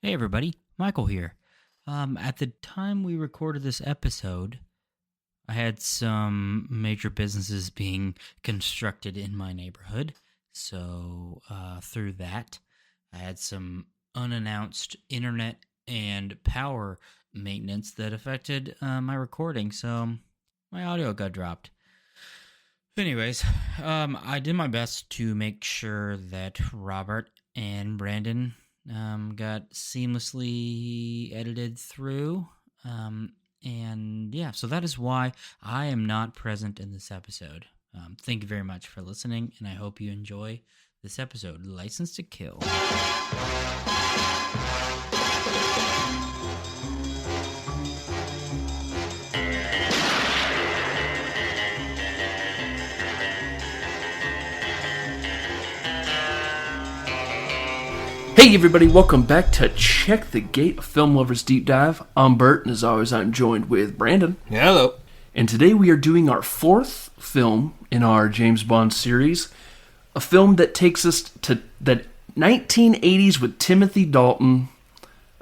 Hey everybody, Michael here. At the time we recorded this episode, I had some major businesses being constructed in my neighborhood. So, through that, I had some unannounced internet and power maintenance that affected my recording. So, my audio got dropped. Anyways, I did my best to make sure that Robert and Brandon got seamlessly edited through. And yeah, so that is why I am not present in this episode. Thank you very much for listening, and I hope you enjoy this episode, License to Kill. Hey everybody, welcome back to Check the Gate, a Film Lovers Deep Dive. I'm Bert, and as always I'm joined with Brandon. Hello. And today we are doing our fourth film in our James Bond series. A film that takes us to the 1980s with Timothy Dalton.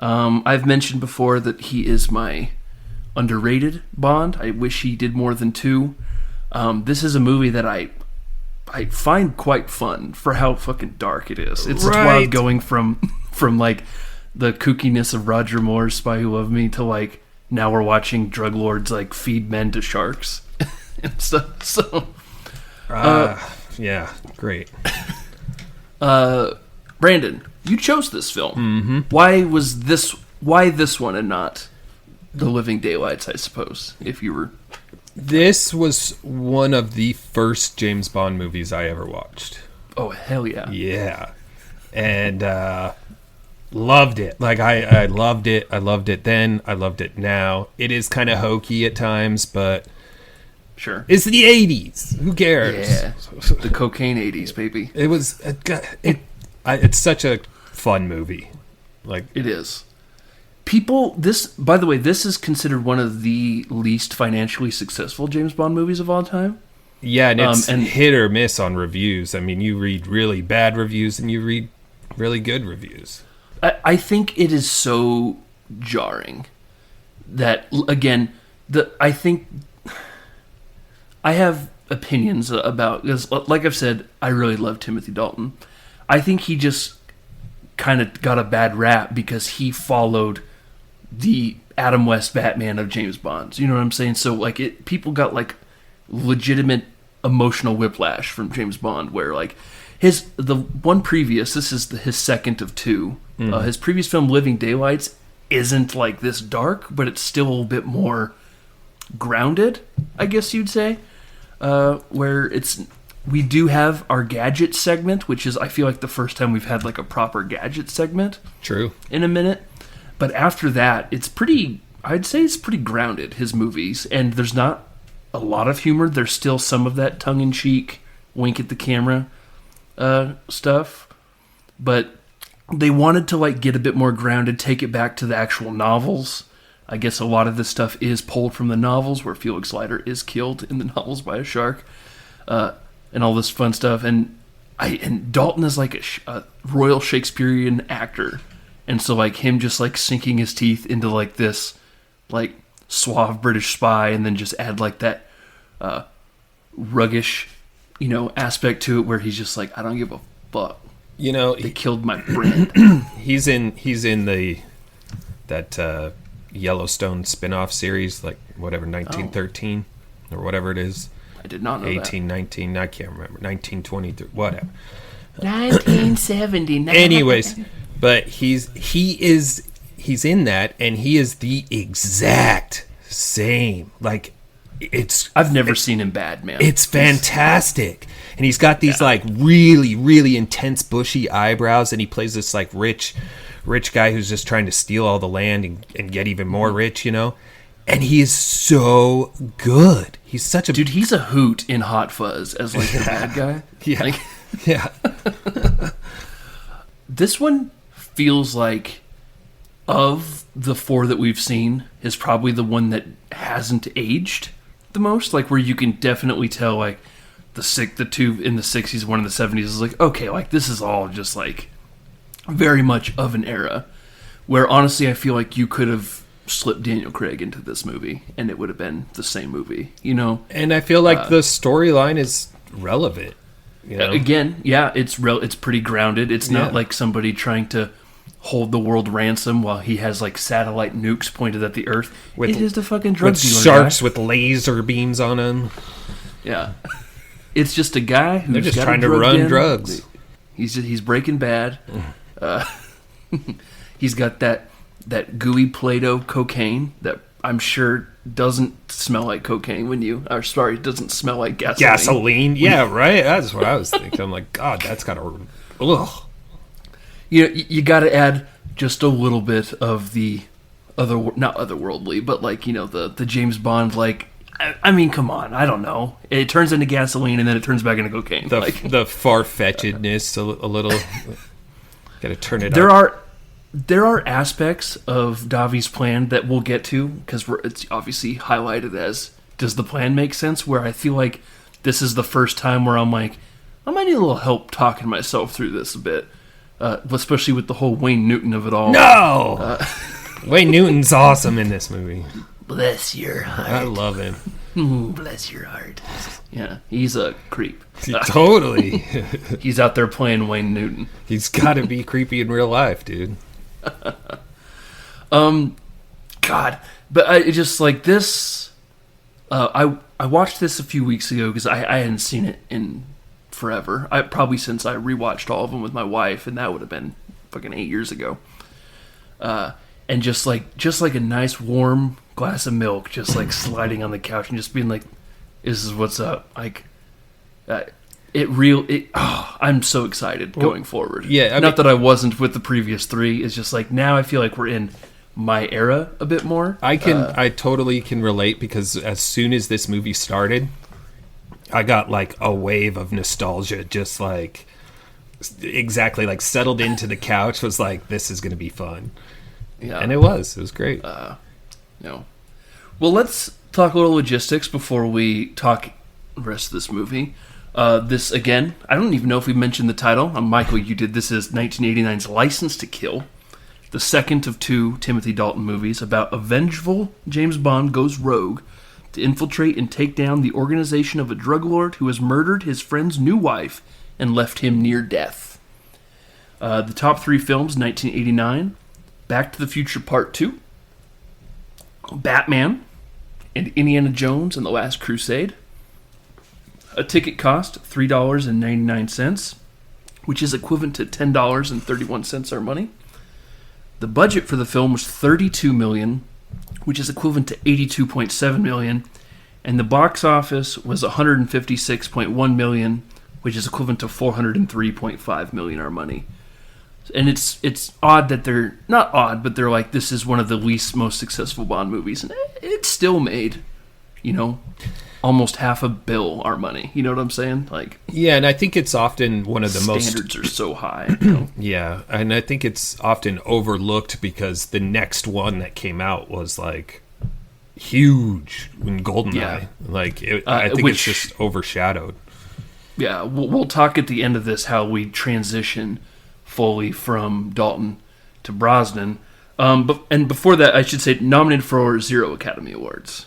I've mentioned before that he is my underrated Bond. I wish he did more than two. This is a movie that I find quite fun for how fucking dark it is. It's wild going from like the kookiness of Roger Moore's Spy Who Loved Me to like now we're watching drug lords like feed men to sharks and stuff. So, yeah, great. Brandon, you chose this film. Mm-hmm. Why this one and not The Living Daylights? I suppose if you were. This was one of the first James Bond movies I ever watched. Oh, hell yeah. Yeah. And loved it. Like, I loved it. I loved it then. I loved it now. It is kind of hokey at times, but Sure. it's the 80s. Who cares? Yeah. The cocaine 80s, baby. It was... it's such a fun movie. Like, It is. By the way, this is considered one of the least financially successful James Bond movies of all time. yeah, and it's and- hit or miss on reviews. I mean, you read really bad reviews and you read really good reviews. I think it is so jarring that, again, I think I have opinions about this. Like I've said, I really love Timothy Dalton. I think he just kind of got a bad rap because he followed the Adam West Batman of James Bond. You know what I'm saying? So like people got like legitimate emotional whiplash from James Bond, where like the one previous, this is his second of two. His previous film, Living Daylights, isn't like this dark, but it's still a little bit more grounded, I guess you'd say. Where we do have our gadget segment, which is I feel like the first time we've had like a proper gadget segment. True. In a minute. But after that, I'd say it's pretty grounded, his movies. And there's not a lot of humor. There's still some of that tongue-in-cheek, wink at the camera stuff. But they wanted to like get a bit more grounded, take it back to the actual novels. I guess a lot of this stuff is pulled from the novels, where Felix Leiter is killed in the novels by a shark. And all this fun stuff. And Dalton is like a Royal Shakespearean actor. And so, like, him just, like, sinking his teeth into, like, this, like, suave British spy and then just add, like, that ruggish, aspect to it where he's just like, I don't give a fuck. They killed my friend. He's in that Yellowstone spin-off series, like, whatever, 1913 or whatever it is. I did not know 1819, I can't remember. 1923, whatever. 1979. Anyways, but he's in that, and he is the exact same. Like, I've never seen him bad, man. It's fantastic. And he's got these like really, really intense bushy eyebrows, and he plays this like rich guy who's just trying to steal all the land and get even more rich, And he is so good. He's such a dude. He's a hoot in Hot Fuzz as like the bad guy. Yeah, like, yeah. This one feels like, of the four that we've seen, is probably the one that hasn't aged the most. Like, where you can definitely tell, like, the two in the 60s, one in the 70s is like, okay, like, this is all just, like, very much of an era. where honestly I feel like you could have slipped Daniel Craig into this movie and it would have been the same movie, you know? And I feel like the storyline is relevant. You know? Again, yeah, it's pretty grounded. It's not like somebody trying to hold the world ransom while he has like satellite nukes pointed at the earth. It is the fucking drug with dealer sharks guy. with laser beams on them. Yeah, it's just a guy who's They're just got trying a to drug run den. drugs. He's Breaking Bad. He's got that gooey Play-Doh cocaine that I'm sure doesn't smell like cocaine when you. Or sorry, doesn't smell like gasoline. Gasoline, yeah, right. That's what I was thinking. I'm like, God, that's gotta. Ugh. You got to add just a little bit of the not otherworldly, but like the James Bond like. I mean, come on. I don't know. It turns into gasoline and then it turns back into cocaine. The far-fetchedness a little. Got to turn it there up. There are aspects of Davi's plan that we'll get to because it's obviously highlighted as does the plan make sense? Where I feel like this is the first time where I'm like, I might need a little help talking myself through this a bit, especially with the whole Wayne Newton of it all. No, Wayne Newton's awesome in this movie. Bless your heart. I love him. Bless your heart. Yeah, he's a creep. Totally. He's out there playing Wayne Newton. He's got to be creepy in real life, dude. God, but I just like this. I watched this a few weeks ago because I hadn't seen it in forever. Probably since I rewatched all of them with my wife, and that would have been fucking 8 years ago. And just like a nice warm glass of milk, just like sliding on the couch and just being like, "This is what's up." Like, I'm so excited going forward. Yeah, not that I wasn't with the previous three. It's just like now I feel like we're in my era a bit more. I totally can relate because as soon as this movie started, I got like a wave of nostalgia, just like exactly like settled into the couch. Was like, this is going to be fun. Yeah, and it was great. No. Well, let's talk a little logistics before we talk the rest of this movie. This, again, I don't even know if we mentioned the title. Michael, you did. This is 1989's License to Kill, the second of two Timothy Dalton movies about a vengeful James Bond goes rogue to infiltrate and take down the organization of a drug lord who has murdered his friend's new wife and left him near death. The top three films, 1989, Back to the Future Part 2, Batman, and Indiana Jones and the Last Crusade. A ticket cost $3.99, which is equivalent to $10.31 our money. The budget for the film was $32 million, which is equivalent to $82.7 million, and the box office was $156.1 million, which is equivalent to $403.5 million our money. And it's odd that they're not odd, but they're like, this is one of the least most successful Bond movies, and it still made, almost half a bill our money. You know what I'm saying? Like, yeah, and I think it's often one of the standards are so high. Yeah, and I think it's often overlooked because the next one that came out was like huge in GoldenEye. Yeah. Like, I think it's just overshadowed. Yeah, we'll talk at the end of this how we transition fully from Dalton to Brosnan. And before that, I should say nominated for 0 Academy Awards.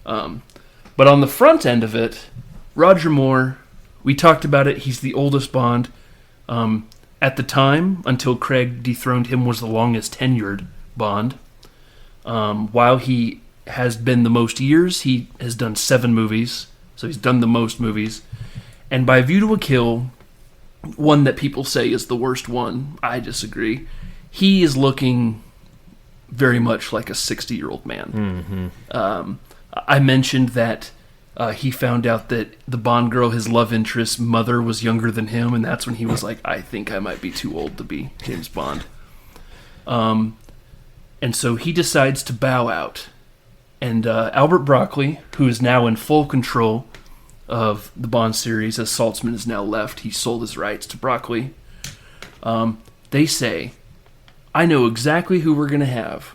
But on the front end of it, Roger Moore, we talked about it, he's the oldest Bond. At the time, until Craig dethroned him, was the longest tenured Bond. While he has been the most years, he has done 7 movies, so he's done the most movies. And by View to a Kill, one that people say is the worst one, I disagree. He is looking very much like a 60-year-old man. Mm-hmm. I mentioned that he found out that the Bond girl, his love interest's mother, was younger than him, and that's when he was like, I think I might be too old to be James Bond. And so he decides to bow out. And Albert Broccoli, who is now in full control of the Bond series, as Saltzman is now left, he sold his rights to Broccoli. They say, I know exactly who we're going to have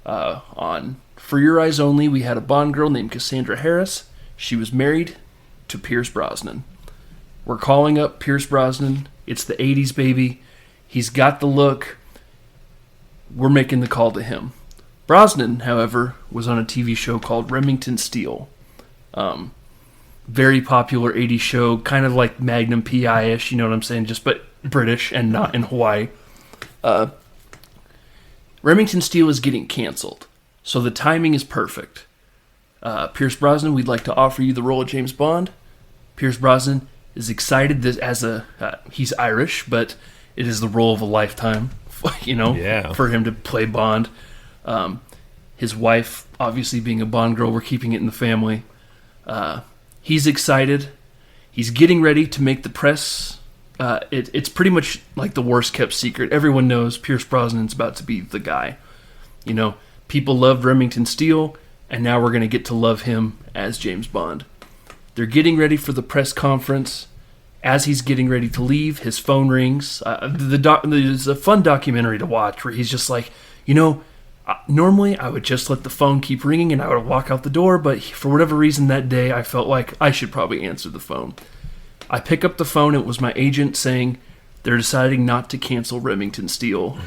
on For Your Eyes Only. We had a Bond girl named Cassandra Harris. She was married to Pierce Brosnan. We're calling up Pierce Brosnan. It's the 80s, baby. He's got the look. we're making the call to him. Brosnan, however, was on a TV show called Remington Steele. Very popular 80s show, kind of like Magnum P.I.-ish, you know what I'm saying, just but British and not in Hawaii. Remington Steele is getting canceled, so the timing is perfect. Pierce Brosnan, we'd like to offer you the role of James Bond. Pierce Brosnan is excited he's Irish, but it is the role of a lifetime, for him to play Bond. His wife, obviously being a Bond girl, we're keeping it in the family. He's excited. He's getting ready to make the press. It's pretty much like the worst kept secret. Everyone knows Pierce Brosnan's about to be the guy. People loved Remington Steele, and now we're going to get to love him as James Bond. They're getting ready for the press conference. As he's getting ready to leave, his phone rings. There's a fun documentary to watch where he's just like, normally I would just let the phone keep ringing and I would walk out the door, but for whatever reason that day I felt like I should probably answer the phone. I pick up the phone. It was my agent saying they're deciding not to cancel Remington Steele,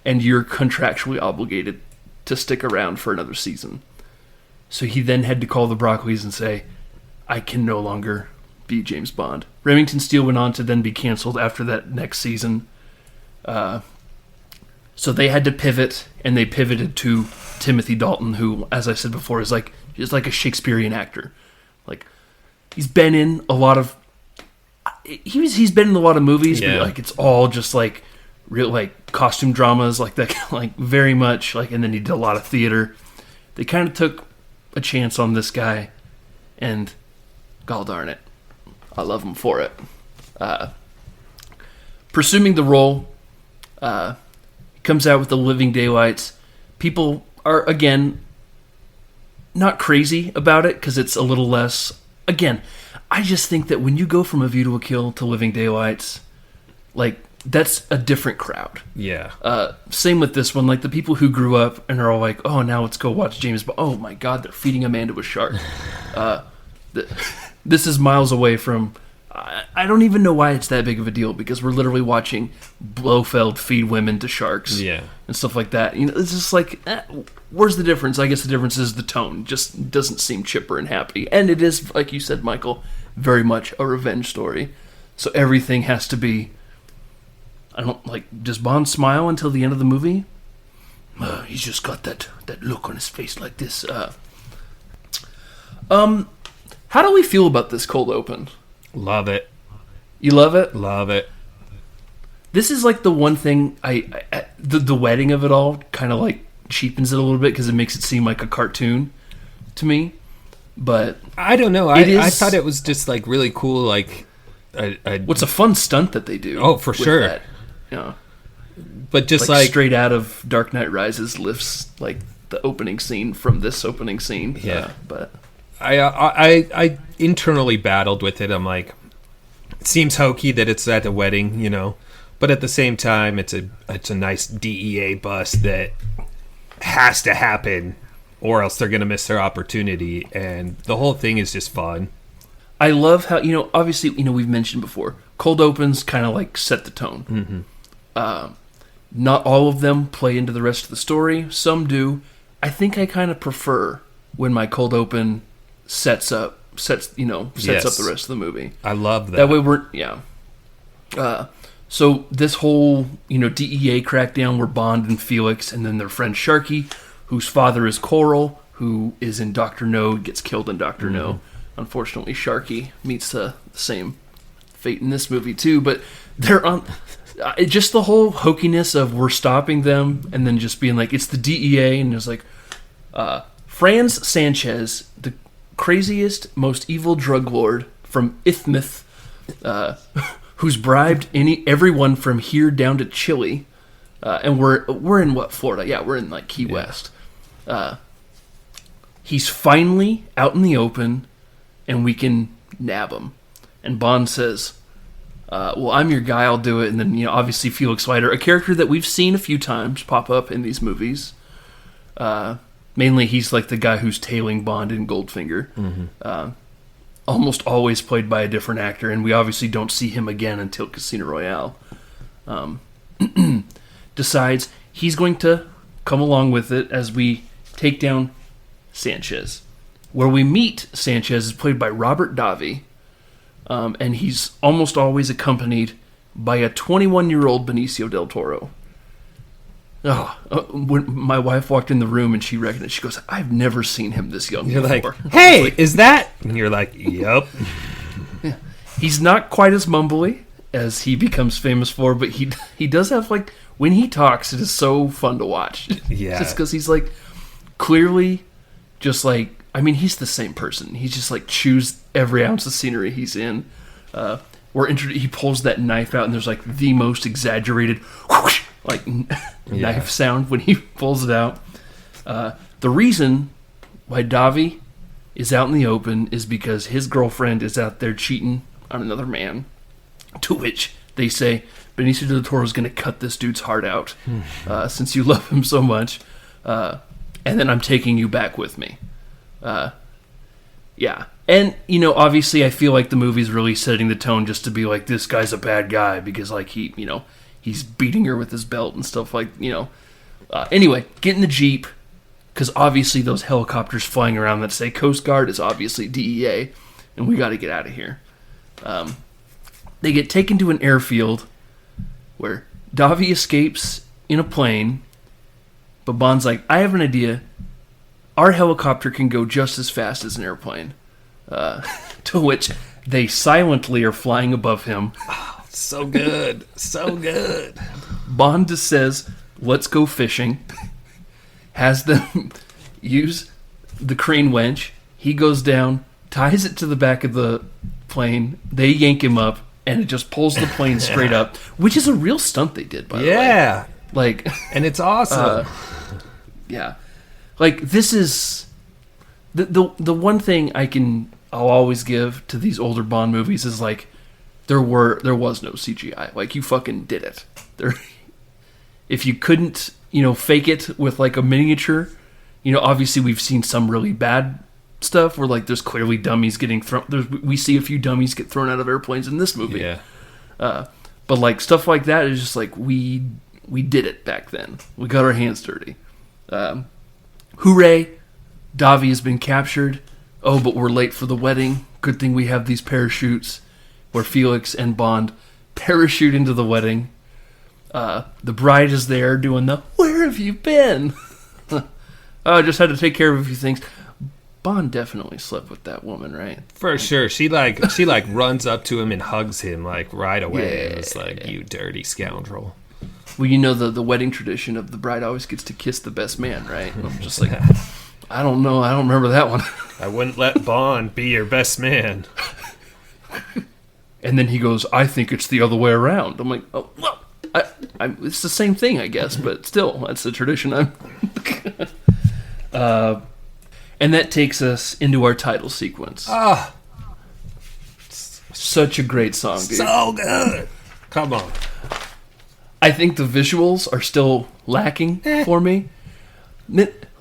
and you're contractually obligated to stick around for another season. So he then had to call the Broccoli's and say, I can no longer be James Bond. Remington Steele went on to then be canceled after that next season. So they had to pivot, and they pivoted to Timothy Dalton, who, as I said before, is like a Shakespearean actor. Like, he's been in a lot of he's been in a lot of movies, but like it's all just like real like costume dramas like that, like very much like. And then he did a lot of theater. They kind of took a chance on this guy, and god darn it, I love him for it. Pursuing the role, comes out with The Living Daylights. People are again not crazy about it because it's a little less. Again, I just think that when you go from A View to a Kill to Living Daylights, like, that's a different crowd. Yeah. Same with this one. Like, the people who grew up and are all like, oh, now let's go watch James Bond. Oh, my God, they're feeding a man to a shark. This is miles away from... I don't even know why it's that big of a deal, because we're literally watching Blofeld feed women to sharks and stuff like that. It's just like, where's the difference? I guess the difference is the tone. It just doesn't seem chipper and happy. And it is, like you said, Michael, very much a revenge story. So everything has to be... does Bond smile until the end of the movie? He's just got that look on his face like this. How do we feel about this cold open? Love it. You love it? Love it. This is like the one thing the wedding of it all kind of like cheapens it a little bit because it makes it seem like a cartoon to me. But I don't know. I thought it was just like really cool. Like, what's a fun stunt that they do? Oh, for sure. That, but just like straight out of Dark Knight Rises lifts like the opening scene from this opening scene. Yeah, but I internally battled with it. I'm like, it seems hokey that it's at a wedding, but at the same time, it's a nice DEA bust that has to happen, or else they're gonna miss their opportunity, and the whole thing is just fun. I love how obviously we've mentioned before, cold opens kind of like set the tone. Mm-hmm. Not all of them play into the rest of the story. Some do. I think I kind of prefer when my cold open sets up the rest of the movie. I love that. That way we're so this whole DEA crackdown where Bond and Felix and then their friend Sharky, whose father is Coral, who is in Dr. No, gets killed in Dr. No. Unfortunately, Sharky meets the same fate in this movie too, but they're on just the whole hokiness of we're stopping them and then just being like it's the DEA, and it's like Franz Sanchez, the craziest, most evil drug lord from Ifmouth, who's bribed everyone from here down to Chile, and we're in what, Florida? Yeah, we're in like Key West. He's finally out in the open, and we can nab him. And Bond says, "Well, I'm your guy. I'll do it." And then obviously Felix Leiter, a character that we've seen a few times pop up in these movies. Mainly, he's like the guy who's tailing Bond in Goldfinger. Mm-hmm. Almost always played by a different actor, and we obviously don't see him again until Casino Royale. Decides he's going to come along with it as we take down Sanchez. Where we meet Sanchez is played by Robert Davi, and he's almost always accompanied by a 21-year-old Benicio del Toro. When my wife walked in the room and she recognized, she goes, "I've never seen him this young You're before." like, hey, is that? And you're like, yep. Yeah. He's not quite as mumbly as he becomes famous for, but he does have, like, when he talks, it is so fun to watch. Yeah. Just because he's, like, clearly just, like, I mean, he's the same person. He just, like, chews every ounce of scenery he's in. He pulls that knife out, and there's, like, the most exaggerated whoosh, like knife sound when he pulls it out. The reason why Davi is out in the open is because his girlfriend is out there cheating on another man, to which they say, Benicio del Toro is going to cut this dude's heart out since you love him so much, and then I'm taking you back with me. Yeah. And, you know, obviously I feel like the movie's really setting the tone just to be like, this guy's a bad guy because, like, he's beating her with his belt and stuff, like, anyway, get in the Jeep, because obviously those helicopters flying around that say Coast Guard is obviously DEA, and we got to get out of here. They get taken to an airfield where Davi escapes in a plane, but Bond's like, I have an idea. Our helicopter can go just as fast as an airplane. To which they silently are flying above him. So good. So good. Bond just says, let's go fishing. Has them use the crane winch. He goes down, ties it to the back of the plane. They yank him up, and it just pulls the plane straight up, which is a real stunt they did, by the way. Yeah. Like, and it's awesome. Yeah. Like, this is the one thing I'll always give to these older Bond movies is, like, there was no CGI. Like, you fucking did it. If you couldn't, fake it with, like, a miniature, obviously we've seen some really bad stuff where, like, there's clearly dummies getting thrown. We see a few dummies get thrown out of airplanes in this movie. Yeah. But, like, stuff like that is just like, we did it back then. We got our hands dirty. Hooray! Davi has been captured. Oh, but we're late for the wedding. Good thing we have these parachutes where Felix and Bond parachute into the wedding. The bride is there doing the, where have you been? I just had to take care of a few things. Bond definitely slept with that woman, right? For sure. She runs up to him and hugs him, like, right away. Yeah. It's like, you dirty scoundrel. Well, the wedding tradition of the bride always gets to kiss the best man, right? And I'm just like, I don't know. I don't remember that one. I wouldn't let Bond be your best man. And then he goes, I think it's the other way around. I'm like, oh, well, it's the same thing, I guess, but still, that's the tradition. And that takes us into our title sequence. Such a great song, dude. So good. Come on. I think the visuals are still lacking for me.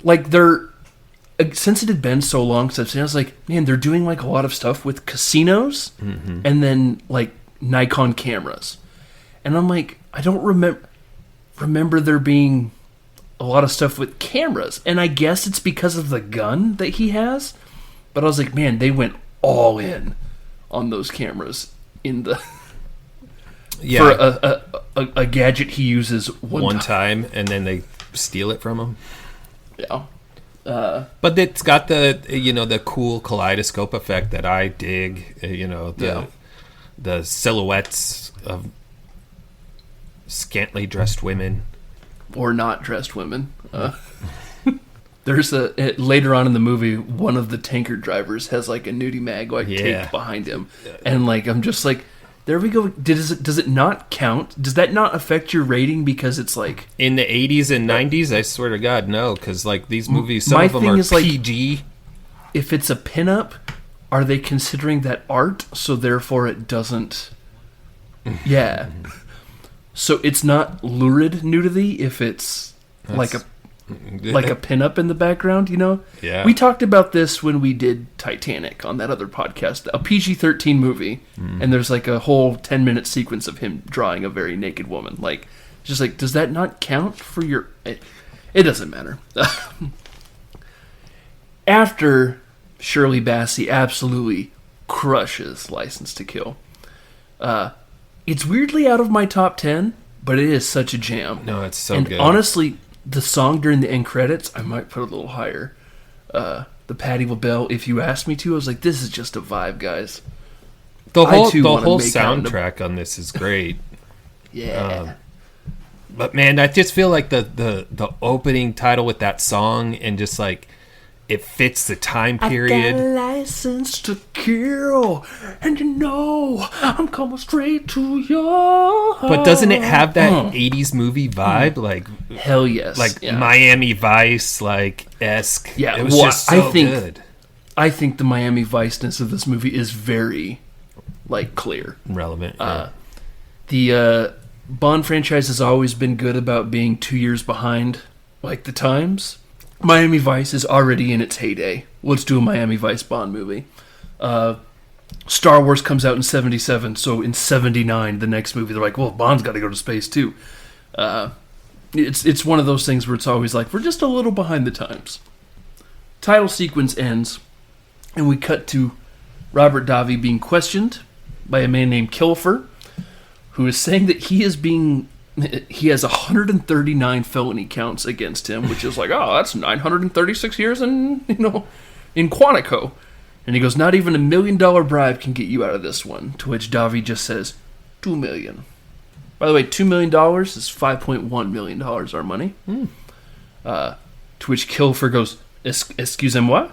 Like, since it had been so long since I've seen it, I was like, man, they're doing, like, a lot of stuff with casinos and then, like, Nikon cameras. And I'm like, I don't remember there being a lot of stuff with cameras. And I guess it's because of the gun that he has. But I was like, man, they went all in on those cameras in the... for a gadget he uses one time, and then they steal it from him. Yeah. But it's got the cool kaleidoscope effect that I dig. The silhouettes of scantily dressed women or not dressed women. There's later on in the movie, one of the tanker drivers has, like, a nudie mag taped behind him, and, like, I'm just like, there we go. Does it not count? Does that not affect your rating because it's like in the 80s and 90s? I swear to God, no, because, like, these movies, some of them are PG. Like, if it's a pinup, are they considering that art? So therefore, it doesn't. Yeah. So it's not lurid nudity if it's like a pinup in the background, Yeah. We talked about this when we did Titanic on that other podcast, a PG-13 movie, and there's, like, a whole 10-minute sequence of him drawing a very naked woman. Like, Just like, does that not count for your... It doesn't matter. After Shirley Bassey absolutely crushes License to Kill, it's weirdly out of my top 10, but it is such a jam. No, it's so and good. Honestly, the song during the end credits, I might put a little higher. The Patti LaBelle, If You Asked Me To, I was like, this is just a vibe, guys. The I whole too wanna make soundtrack on this is great. Yeah. But man, I just feel like the opening title with that song and just like it fits the time period. I got a license to kill, and you know I'm coming straight to your heart. But doesn't it have that 80s movie vibe? Like hell yes. Like yeah. Miami Vice, like esque. Yeah, it was just so good. I think the Miami Vice-ness of this movie is very like clear. Relevant. The Bond franchise has always been good about being 2 years behind, like the times. Miami Vice is already in its heyday. Let's do a Miami Vice Bond movie. Star Wars comes out in 77, so in 79, the next movie, they're like, well, Bond's got to go to space too. It's one of those things where it's always like, we're just a little behind the times. Title sequence ends, and we cut to Robert Davi being questioned by a man named Kilfer, who is saying that he has 139 felony counts against him, which is like, oh, that's 936 years in Quantico. And he goes, not even $1 million bribe can get you out of this one. To which Davi just says, $2 million. By the way, $2 million is $5.1 million our money. To which Kilfer goes, excusez-moi?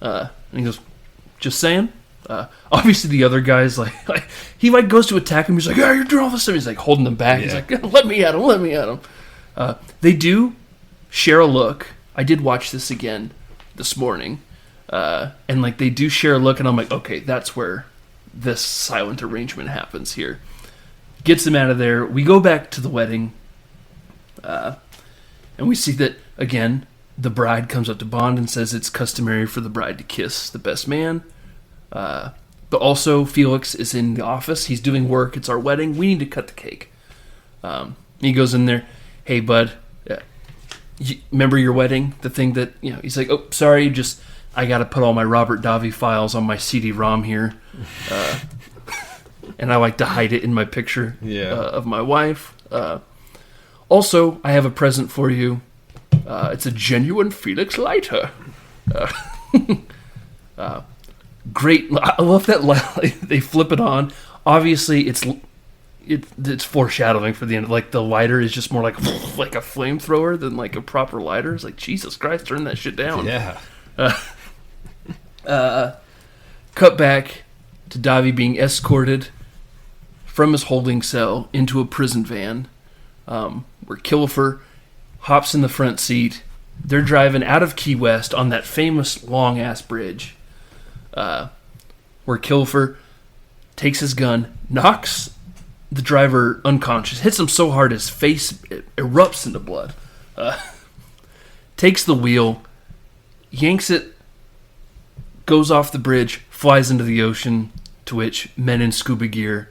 And he goes, just saying. Obviously, the other guy's like he goes to attack him. He's like, "Yeah, you're doing all this stuff." He's like holding them back. Yeah. He's like, "Let me at him." They do share a look. I did watch this again this morning, and like they do share a look, and I'm like, okay, that's where this silent arrangement happens here. Gets him out of there. We go back to the wedding, and we see that again. The bride comes up to Bond and says it's customary for the bride to kiss the best man. But also, Felix is in the office. He's doing work. It's our wedding. We need to cut the cake. He goes in there. Hey, bud, remember your wedding? The thing that, he's like, oh, sorry, I got to put all my Robert Davi files on my CD-ROM here. And I like to hide it in my picture of my wife. Also, I have a present for you. It's a genuine Felix lighter. Great. I love that they flip it on. Obviously, it's foreshadowing for the end. Like, the lighter is just more like a flamethrower than like a proper lighter. It's like, Jesus Christ, turn that shit down. Yeah. Cut back to Davi being escorted from his holding cell into a prison van, where Kilfer hops in the front seat. They're driving out of Key West on that famous long-ass bridge, where Kilfer takes his gun, knocks the driver unconscious, hits him so hard his face erupts into blood, takes the wheel, yanks it, goes off the bridge, flies into the ocean, to which men in scuba gear,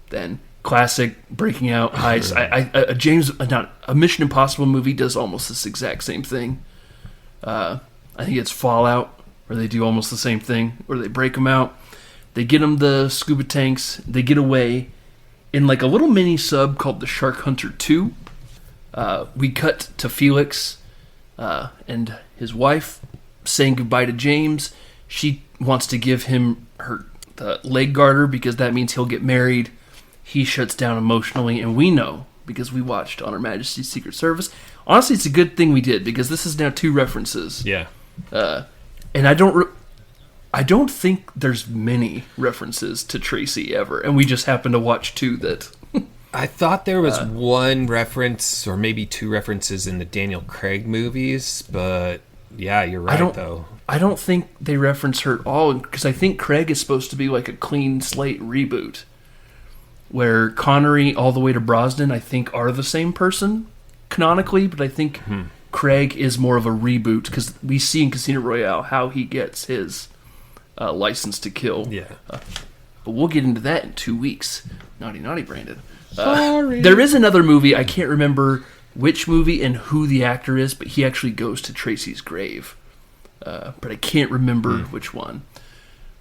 then classic breaking out heist. A Mission Impossible movie does almost this exact same thing. I think it's Fallout, where they do almost the same thing, where they break them out, they get them the scuba tanks, they get away in like a little mini sub called the Shark Hunter 2. We cut to Felix and his wife saying goodbye to James. She wants to give him the leg garter because that means he'll get married. He shuts down emotionally, and we know, because we watched On Her Majesty's Secret Service. Honestly, it's a good thing we did, because this is now 2 references. Yeah. And I don't think there's many references to Tracy ever, and we just happened to watch 2 that... I thought there was one reference, or maybe 2 references in the Daniel Craig movies, but yeah, you're right, though. I don't think they reference her at all, because I think Craig is supposed to be like a clean slate reboot, where Connery all the way to Brosnan, I think, are the same person, canonically, but I think Craig is more of a reboot, because we see in Casino Royale how he gets his license to kill. Yeah. But we'll get into that in 2 weeks. Naughty, naughty, Brandon. Sorry. There is another movie, I can't remember which movie and who the actor is, but he actually goes to Tracy's grave. But I can't remember which one.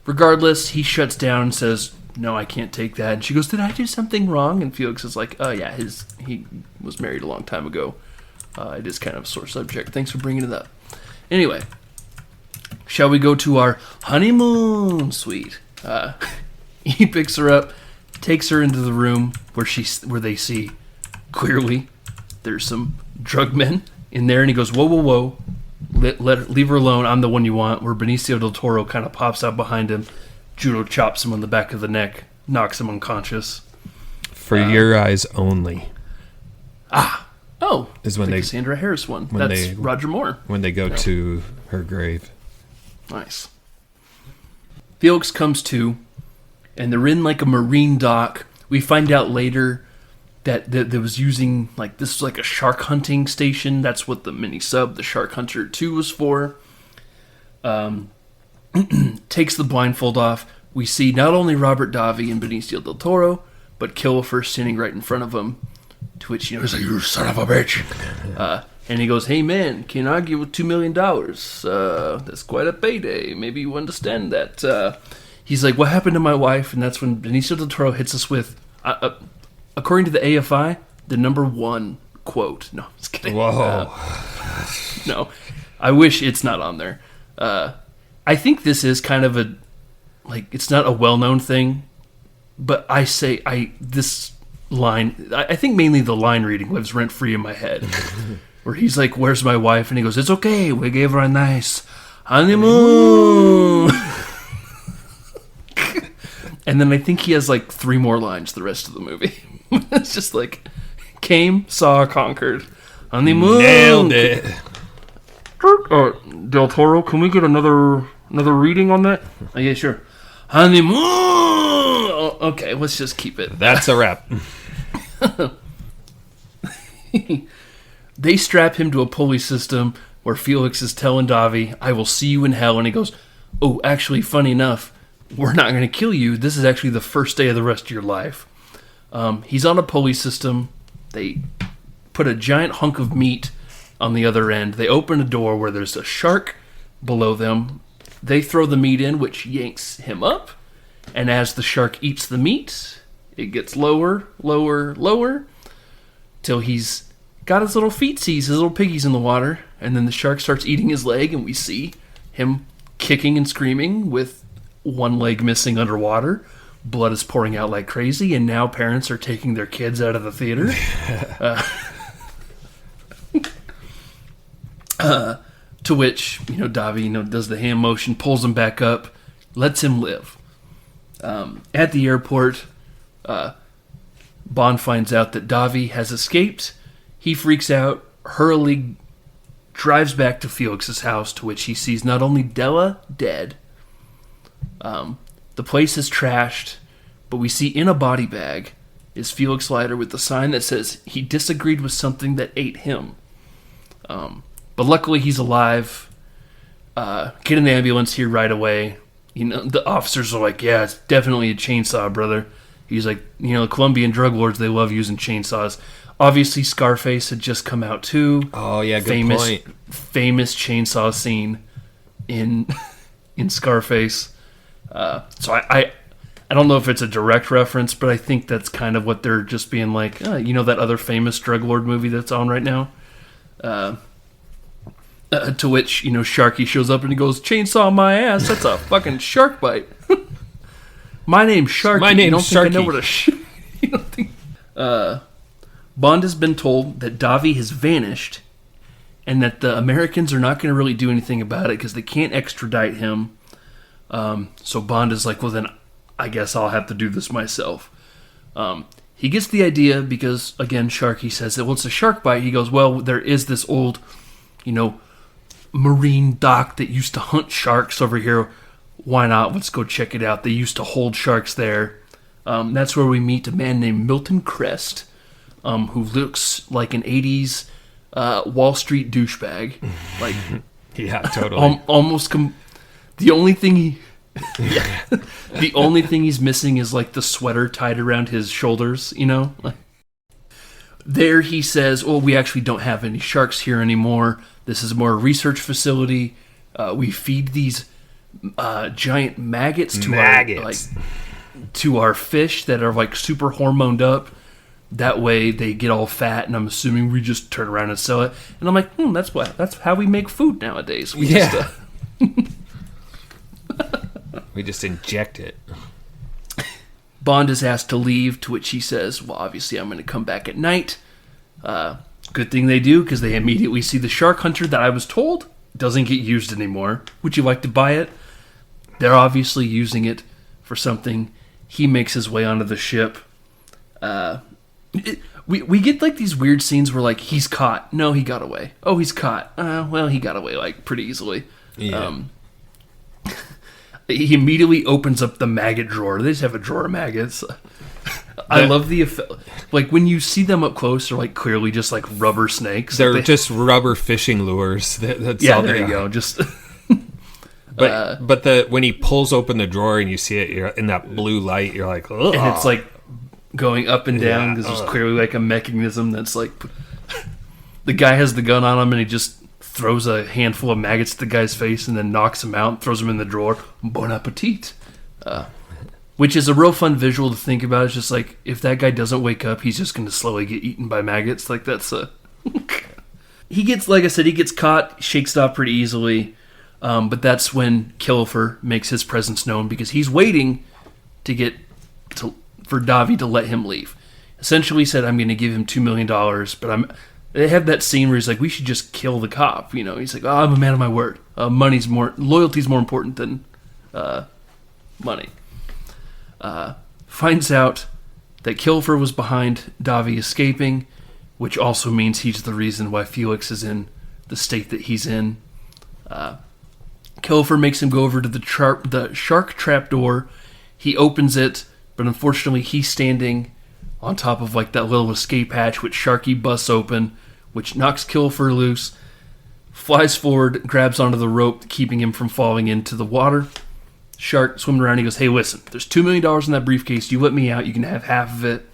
Regardless, he shuts down and says, no, I can't take that. And she goes, did I do something wrong? And Felix is like, oh yeah, he was married a long time ago. It is kind of a sore subject. Thanks for bringing it up. Anyway, shall we go to our honeymoon suite? He picks her up, takes her into the room where they see clearly there's some drug men in there, and he goes, whoa, leave her alone. I'm the one you want. Where Benicio del Toro kind of pops out behind him, judo chops him on the back of the neck, knocks him unconscious. For your eyes only. Is when the they Cassandra Harris one. That's Roger Moore. When they go to her grave. Nice. Felix comes to, and they're in like a marine dock. We find out later that there was using, like, this was like a shark hunting station. That's what the mini sub, the Shark Hunter 2, was for. Takes the blindfold off. We see not only Robert Davi and Benicio del Toro, but Killefer standing right in front of him. To which, he's like, you son of a bitch. And he goes, hey man, can I give you $2 million? That's quite a payday. Maybe you understand that. He's like, what happened to my wife? And that's when Benicio del Toro hits us with, according to the AFI, the #1 quote. No, I'm just kidding. Whoa. No, I wish it's not on there. I think this is kind of it's not a well-known thing, but this line, I think mainly the line reading lives rent-free in my head. Where he's like, where's my wife? And he goes, it's okay, we gave her a nice honeymoon. And then I think he has like 3 more lines the rest of the movie. It's just like, came, saw, conquered. Honeymoon. Nailed it. Del Toro, can we get another reading on that? Oh, yeah, sure. Honeymoon. Oh, okay, let's just keep it. That's a wrap. They strap him to a pulley system where Felix is telling Davi, I will see you in hell. And he goes, oh, actually, funny enough, we're not going to kill you. This is actually the first day of the rest of your life. He's on a pulley system. They put a giant hunk of meat on the other end. They open a door where there's a shark below them. They throw the meat in, which yanks him up. And as the shark eats the meat, it gets lower, till he's got his little feetsies, his little piggies in the water. And then the shark starts eating his leg, and we see him kicking and screaming with one leg missing underwater. Blood is pouring out like crazy, and now parents are taking their kids out of the theater. To which, Davi, does the hand motion, pulls him back up, lets him live. At the airport, Bond finds out that Davi has escaped. He freaks out, hurriedly drives back to Felix's house, to which he sees not only Della dead, the place is trashed, but we see in a body bag is Felix Leiter with the sign that says he disagreed with something that ate him. But luckily he's alive. Get an ambulance here right away. The officers are like, yeah, it's definitely a chainsaw, brother. He's like, Colombian drug lords, they love using chainsaws. Obviously, Scarface had just come out too. Oh yeah, good point. Famous chainsaw scene in Scarface. So I don't know if it's a direct reference, but I think that's kind of what they're just being like. That other famous drug lord movie that's on right now. To which Sharky shows up and he goes, "Chainsaw my ass! That's a fucking shark bite." My name's Sharky. My name's Sharky. I know where to you don't think. Bond has been told that Davi has vanished, and that the Americans are not going to really do anything about it because they can't extradite him. So Bond is like, well, then I guess I'll have to do this myself. He gets the idea because, again, Sharky says that, well, it's a shark bite. He goes, well, there is this old, marine dock that used to hunt sharks over here. Why not? Let's go check it out. They used to hold sharks there. That's where we meet a man named Milton Crest, who looks like an 80s Wall Street douchebag. Like, yeah, totally. The only thing he... yeah. The only thing he's missing is like the sweater tied around his shoulders, you know? There he says, "Oh, we actually don't have any sharks here anymore. This is more a research facility. We feed these giant maggots to our fish that are like super hormoned up. That way they get all fat, and I'm assuming we just turn around and sell it." And I'm like, that's how we make food nowadays. We we just inject it. Bond is asked to leave, to which he says, "Well, obviously I'm going to come back at night." Good thing they do, because they immediately see the shark hunter that I was told doesn't get used anymore. Would you like to buy it? They're obviously using it for something. He makes his way onto the ship. We get like these weird scenes where like he's caught. No, he got away. Oh, he's caught. Well, he got away like pretty easily. Yeah. He immediately opens up the maggot drawer. They just have a drawer of maggots. I love the effect. Like when you see them up close, they're like clearly just like rubber snakes. They're just rubber fishing lures. That's yeah, all there they you are. go. Just But when he pulls open the drawer and you see it, you're in that blue light, you're like, ugh. and it's like going up and down because there's ugh. clearly like a mechanism that's like the guy has the gun on him and he just throws a handful of maggots at the guy's face and then knocks him out, throws him in the drawer. Bon appetit. Which is a real fun visual to think about. It's just like, if that guy doesn't wake up, he's just going to slowly get eaten by maggots. Like, that's a... He gets, like I said, he gets caught, shakes it off pretty easily. But that's when Killifer makes his presence known, because he's waiting for Davi to let him leave. Essentially said, I'm going to give him $2 million, but they have that scene where he's like, we should just kill the cop. You know, he's like, I'm a man of my word. Loyalty's more important than money. Finds out that Killifer was behind Davi escaping, which also means he's the reason why Felix is in the state that he's in. Killifer makes him go over to the shark trap door. He opens it, but unfortunately he's standing on top of like that little escape hatch, which Sharky busts open, which knocks Killifer loose, flies forward, grabs onto the rope, keeping him from falling into the water. Shark swimming around, he goes, hey, listen, there's $2 million in that briefcase. You let me out, you can have half of it.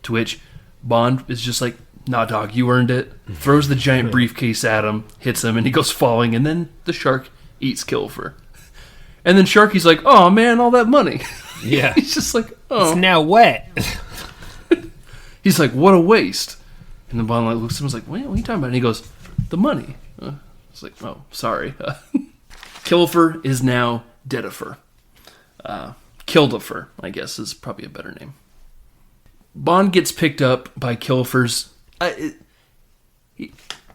To which Bond is just like, nah, dog, you earned it. Throws the giant briefcase at him, hits him, and he goes falling, and then the shark eats Killifer. And then Sharky's like, oh, man, all that money. Yeah. He's just like, oh. It's now wet. He's like, what a waste. And then Bond like looks at him and is like, what are you talking about? And he goes, the money. It's like, oh, sorry. Killifer is now Deadifer. Kildifer, I guess, is probably a better name. Bond gets picked up by Killifer's...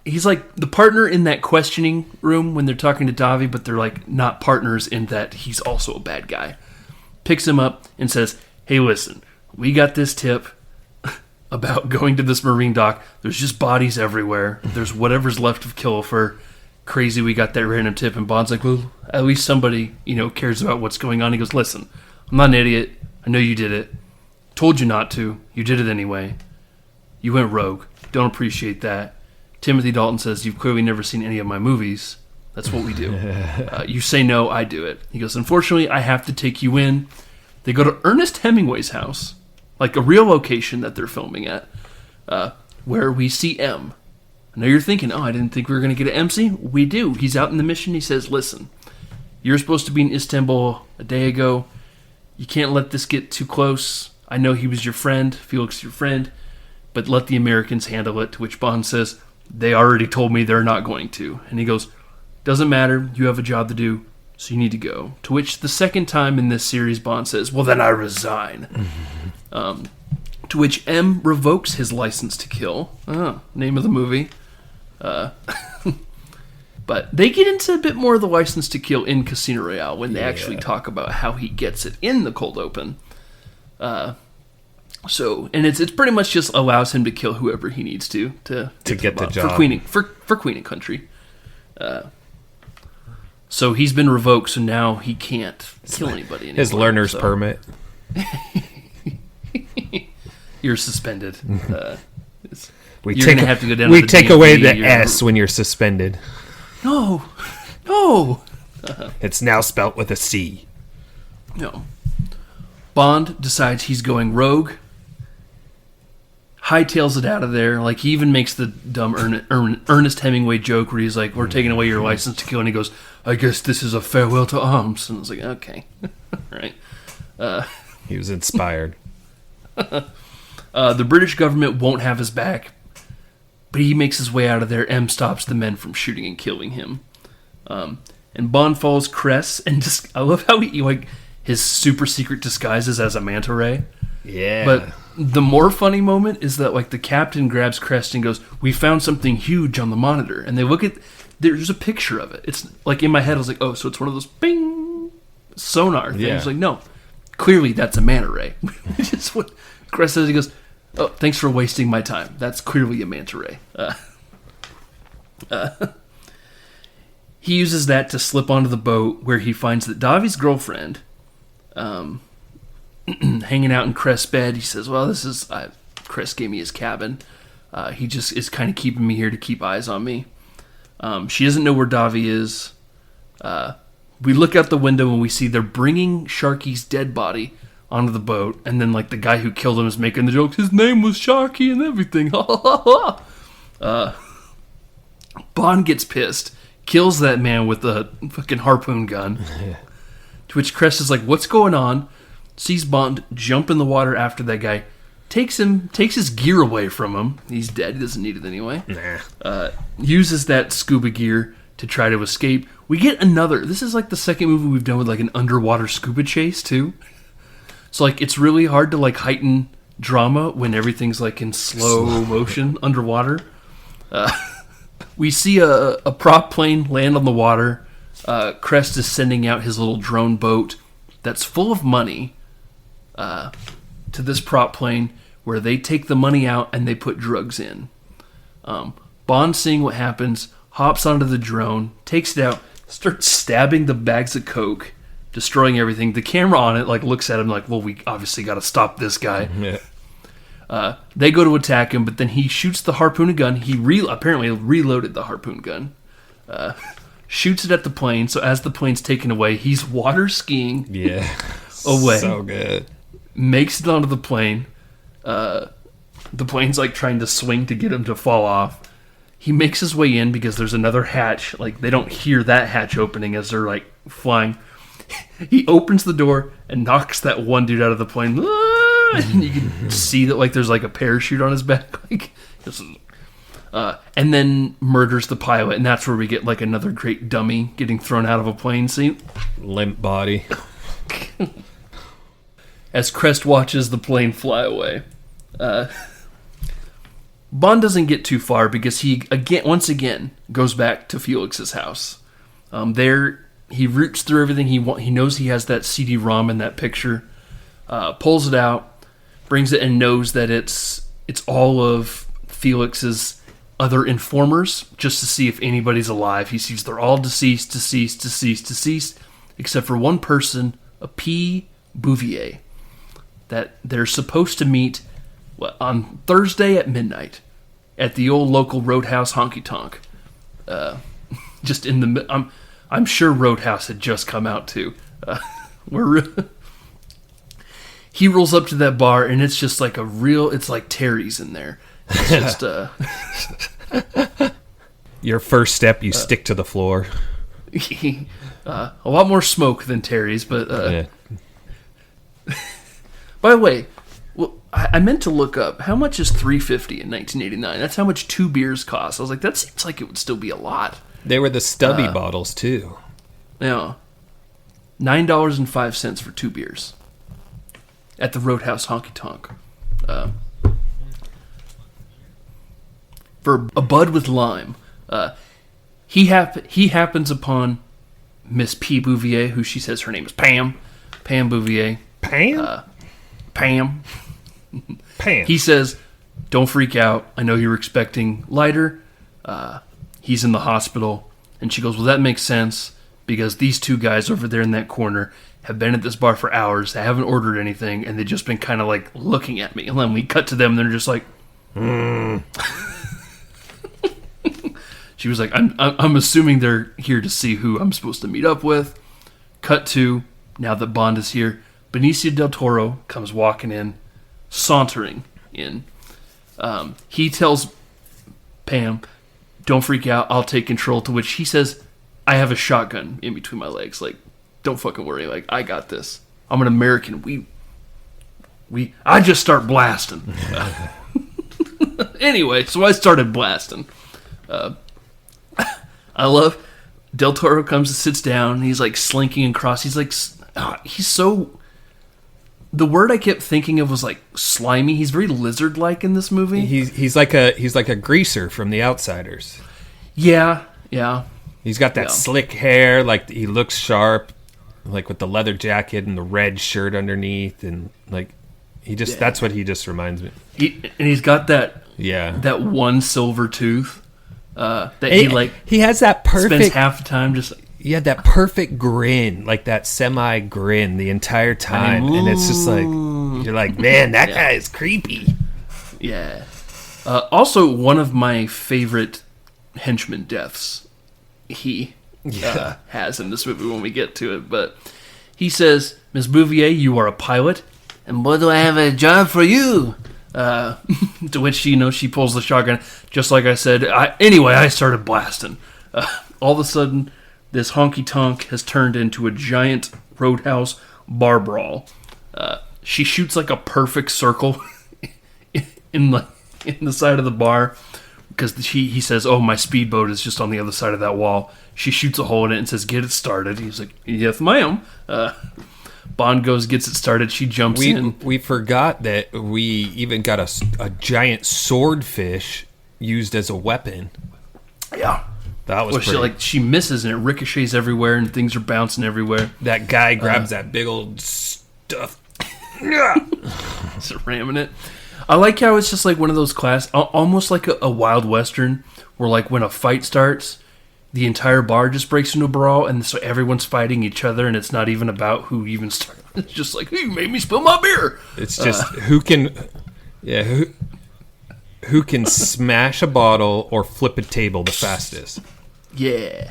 he's like the partner in that questioning room when they're talking to Davi, but they're like not partners in that he's also a bad guy. Picks him up and says, hey, listen, we got this tip about going to this marine dock. There's just bodies everywhere. There's whatever's left of Killifer. Crazy, we got that random tip. And Bond's like, well, at least somebody, cares about what's going on. He goes, listen, I'm not an idiot. I know you did it. Told you not to. You did it anyway. You went rogue. Don't appreciate that. Timothy Dalton says, you've clearly never seen any of my movies. That's what we do. You say no, I do it. He goes, unfortunately, I have to take you in. They go to Ernest Hemingway's house, like a real location that they're filming at, where we see M. I know you're thinking, I didn't think we were going to get an MC. We do. He's out in the mission. He says, listen, you're supposed to be in Istanbul a day ago. You can't let this get too close. I know he was your friend, Felix your friend, but let the Americans handle it. To which Bond says, they already told me they're not going to. And he goes, doesn't matter. You have a job to do, so you need to go. To which the second time in this series, Bond says, well, then I resign. To which M revokes his license to kill. Name of the movie. But they get into a bit more of the license to kill in Casino Royale when they actually talk about how he gets it in the cold open. And it's pretty much just allows him to kill whoever he needs to get the job for Queen and Country. So he's been revoked, so now he can't kill anybody anymore. His learner's permit. You're suspended. We You're take gonna have to go down we to the take DMV, away the S when you're suspended. No. It's now spelt with a C. No. Bond decides he's going rogue, hightails it out of there. Like, he even makes the dumb Ernest Hemingway joke where he's like, we're taking away your license to kill, and he goes, I guess this is a farewell to arms. And I was like, okay. Right. He was inspired. The British government won't have his back, but he makes his way out of there. M stops the men from shooting and killing him. And Bond follows Cress, and just, I love how he, like, his super secret disguises as a manta ray. Yeah. But the more funny moment is that, like, the captain grabs Crest and goes, we found something huge on the monitor. And they look at, there's a picture of it. It's, like, in my head, I was like, oh, so it's one of those bing sonar things. Yeah. Like, no, clearly that's a manta ray. Which is what Crest says. He goes, oh, thanks for wasting my time. That's clearly a manta ray. He uses that to slip onto the boat, where he finds that Davi's girlfriend, hanging out in Crest's bed. He says, well, this is, Crest gave me his cabin. He just is kind of keeping me here to keep eyes on me. She doesn't know where Davi is. We look out the window and we see they're bringing Sharky's dead body onto the boat. And then, like, the guy who killed him is making the joke, his name was Sharky and everything. Bond gets pissed, kills that man with a fucking harpoon gun. To which Crest is like, what's going on? Sees Bond jump in the water after that guy, takes his gear away from him. He's dead. He doesn't need it anyway. Uses that scuba gear to try to escape. We get another. This is like the second movie we've done with like an underwater scuba chase too. So like it's really hard to like heighten drama when everything's like in slow motion underwater. We see a prop plane land on the water. Crest is sending out his little drone boat that's full of money to this prop plane, where they take the money out and they put drugs in. Bond, seeing what happens, hops onto the drone, takes it out, starts stabbing the bags of coke, destroying everything. The camera on it like looks at him like, well, we obviously got to stop this guy. Yeah. They go to attack him, but then he shoots the harpoon gun. He apparently reloaded the harpoon gun. Shoots it at the plane, so as the plane's taken away, he's water skiing away. So good. Makes it onto the plane. The plane's like trying to swing to get him to fall off. He makes his way in because there's another hatch. Like, they don't hear that hatch opening as they're like flying. He opens the door and knocks that one dude out of the plane. And you can see that like there's like a parachute on his back. Like, and then murders the pilot, and that's where we get like another great dummy getting thrown out of a plane scene. Limp body. As Crest watches the plane fly away. Bond doesn't get too far because he once again goes back to Felix's house. There he roots through everything he knows he has that CD-ROM in that picture. Pulls it out, brings it, and knows that it's all of Felix's other informers, just to see if anybody's alive. He sees they're all deceased, except for one person, a P. Bouvier, that they're supposed to meet on Thursday at midnight at the old local Roadhouse honky tonk. Just in the, I'm sure Roadhouse had just come out too. He rolls up to that bar, and it's just like it's like Terry's in there. It's just Your first step, you stick to the floor. A lot more smoke than Terry's, but Yeah. by the way, well, I meant to look up how much is $3.50 in 1989. That's how much 2 beers cost. I was like, that seems like it would still be a lot. They were the stubby bottles too. Yeah, $9.05 for 2 beers at the Roadhouse honky tonk. For a bud with lime. He happens upon Miss P. Bouvier, who she says her name is Pam. Pam Bouvier. Pam? Pam. Pam. He says, don't freak out. I know you're expecting Leiter. He's in the hospital. And she goes, well, that makes sense, because these 2 guys over there in that corner have been at this bar for hours. They haven't ordered anything, and they've just been kind of like looking at me. And then we cut to them, and they're just like, She was like, I'm assuming they're here to see who I'm supposed to meet up with. Cut to, now that Bond is here, Benicio del Toro comes walking in, sauntering in. He tells Pam, "Don't freak out, I'll take control," to which he says, "I have a shotgun in between my legs. Like, don't fucking worry. Like, I got this. I'm an American. I just start blasting." Anyway, so I started blasting. I love Del Toro comes and sits down. And he's like slinking across. He's like, he's so. The word I kept thinking of was like slimy. He's very lizard-like in this movie. He's like a greaser from The Outsiders. Yeah. He's got that slick hair. Like, he looks sharp, like with the leather jacket and the red shirt underneath, and like that's what he just reminds me. He's got that Yeah. that one silver tooth that he has that spends perfect half the time just like, yeah, that perfect grin, like that semi grin the entire time, and it's just like you're like, man, that guy is creepy. yeah. Also, one of my favorite henchman deaths he has in this movie when we get to it, but he says, "Miss Bouvier, you are a pilot, and boy, do I have a job for you." To which she pulls the shotgun, just like I said. I started blasting. All of a sudden, this honky tonk has turned into a giant roadhouse bar brawl. She shoots like a perfect circle in the side of the bar because he says, "Oh, my speedboat is just on the other side of that wall." She shoots a hole in it and says, "Get it started." He's like, "Yes, ma'am." Bond gets it started. She jumps in. We forgot that we even got a giant swordfish used as a weapon. Yeah. That was pretty. She misses and it ricochets everywhere and things are bouncing everywhere. That guy grabs that big old stuff. Just ramming it. I like how it's just like one of those almost like a Wild Western, where like when a fight starts, the entire bar just breaks into a brawl, and so everyone's fighting each other, and it's not even about who even started. It's just like, "You made me spill my beer." It's just who can smash a bottle or flip a table the fastest. Yeah.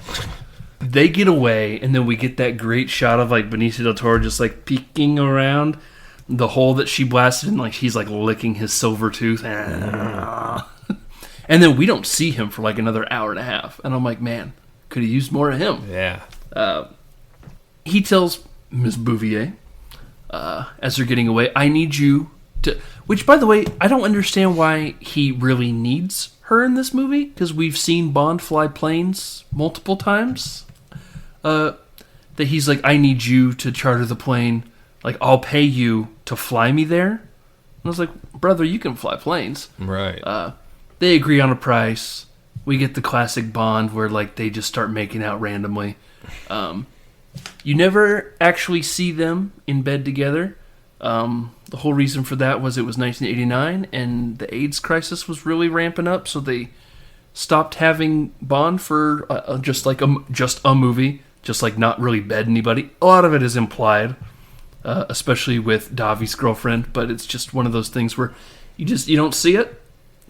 They get away, and then we get that great shot of like Benicio del Toro just like peeking around the hole that she blasted, and like he's like licking his silver tooth. And then we don't see him for like another hour and a half. And I'm like, man, could have used more of him. Yeah. He tells Miss Bouvier, as they're getting away, "I need you to..." Which, by the way, I don't understand why he really needs her in this movie, because we've seen Bond fly planes multiple times. That he's like, "I need you to charter the plane. Like, I'll pay you to fly me there." And I was like, brother, you can fly planes. Right. They agree on a price. We get the classic Bond where like they just start making out randomly. You never actually see them in bed together. The whole reason for that was it was 1989 and the AIDS crisis was really ramping up, so they stopped having Bond for just a movie, just like not really bed anybody. A lot of it is implied, especially with Davi's girlfriend, but it's just one of those things where you don't see it.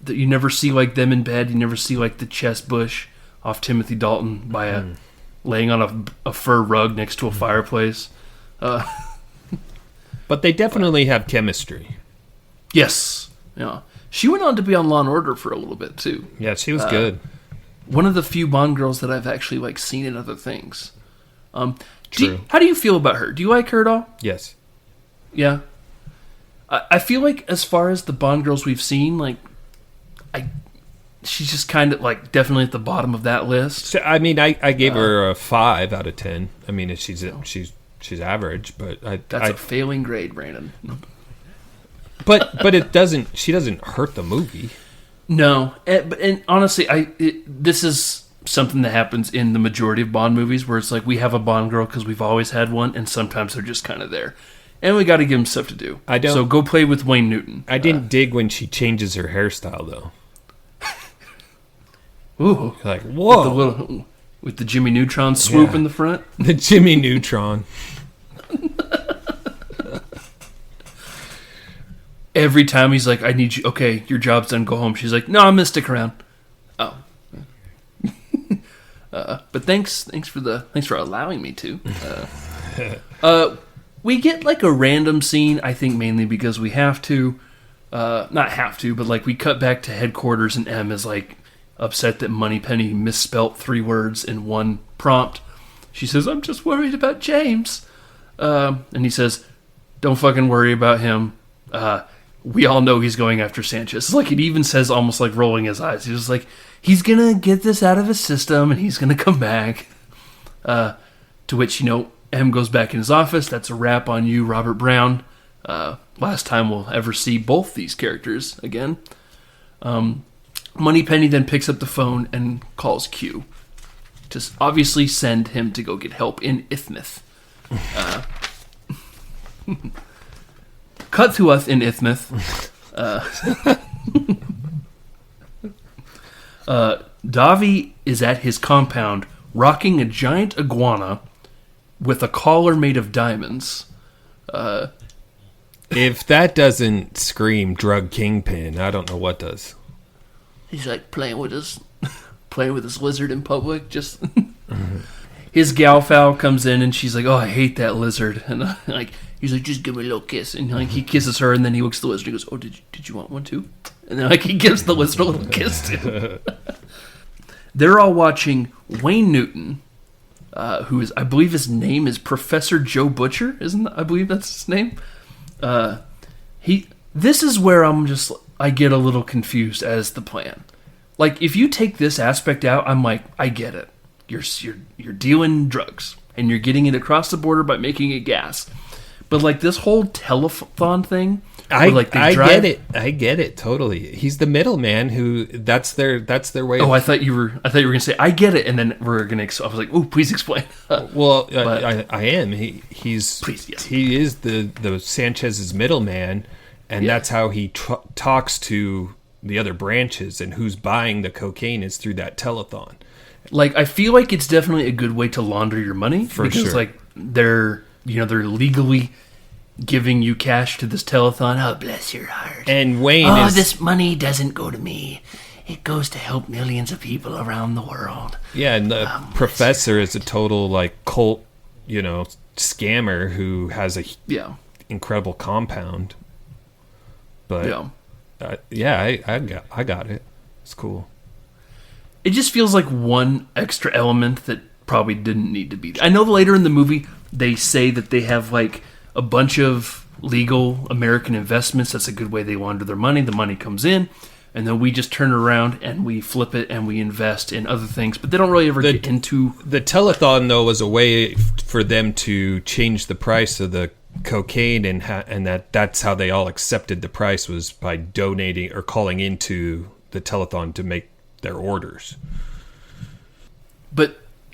That you never see like them in bed. You never see like the chest bush off Timothy Dalton by laying on a fur rug next to a fireplace. But they definitely have chemistry. Yes. Yeah. She went on to be on Law and Order for a little bit too. Yeah, she was good. One of the few Bond girls that I've actually like seen in other things. True. How do you feel about her? Do you like her at all? Yes. Yeah. I feel like as far as the Bond girls we've seen, like she's just kind of like definitely at the bottom of that list. So, I mean, I gave her a 5 out of 10. I mean, she's average, but that's a failing grade, Brandon. But it doesn't. She doesn't hurt the movie. No, and honestly, this is something that happens in the majority of Bond movies, where it's like we have a Bond girl because we've always had one, and sometimes they're just kind of there, and we got to give them stuff to do. So go play with Wayne Newton. I didn't dig when she changes her hairstyle though. Ooh, like whoa! With the Jimmy Neutron swoop in the front. The Jimmy Neutron. Every time he's like, "I need you. Okay, your job's done. Go home." She's like, "No, I'm gonna stick around." Oh, but thanks for allowing me to. we get like a random scene, I think mainly because we have to. Not have to, but like we cut back to headquarters and M is like upset that Moneypenny misspelt 3 words in one prompt. She says, "I'm just worried about James." And he says, "Don't fucking worry about him. We all know he's going after Sanchez." Like, it even says, almost like rolling his eyes. He's just like, he's gonna get this out of his system and he's gonna come back. To which, M goes back in his office. That's a wrap on you, Robert Brown. Last time we'll ever see both these characters again. Moneypenny then picks up the phone and calls Q to obviously send him to go get help in Ifmouth. Cut to us in Ifmouth. Davi is at his compound rocking a giant iguana with a collar made of diamonds. If that doesn't scream drug kingpin, I don't know what does. He's like playing with his lizard in public. Just his gal fowl comes in and she's like, "Oh, I hate that lizard." And he's like, "Just give me a little kiss." And he kisses her, and then he looks at the lizard and he goes, "Oh, did you want one too?" And then he gives the lizard a little kiss too. They're all watching Wayne Newton, who is, I believe his name is Professor Joe Butcher, I believe that's his name. This is where I get a little confused as the plan. Like, if you take this aspect out, I'm like, I get it. You're dealing drugs and you're getting it across the border by making it gas. But like this whole telethon thing, I get it totally. He's the middleman who that's their way. I thought you were gonna say I get it, and then we're gonna. I was like, oh, please explain. Well, I am. He is the Sanchez's middleman, and that's how he talks to the other branches, and who's buying the cocaine is through that telethon. Like, I feel like it's definitely a good way to launder your money because sure. Like they're legally giving you cash to this telethon. Oh, bless your heart. And Wayne this money doesn't go to me. It goes to help millions of people around the world. Yeah, and the professor is a total like cult, scammer who has a incredible compound. But I got it. It's cool. It just feels like one extra element that probably didn't need to be. I know later in the movie they say that they have like a bunch of legal American investments. That's a good way they launder their money. The money comes in, and then we just turn around and we flip it and we invest in other things. But they don't really ever get into... The telethon, though, was a way for them to change the price of the cocaine, and that's how they all accepted the price, was by donating or calling into the telethon to make their orders.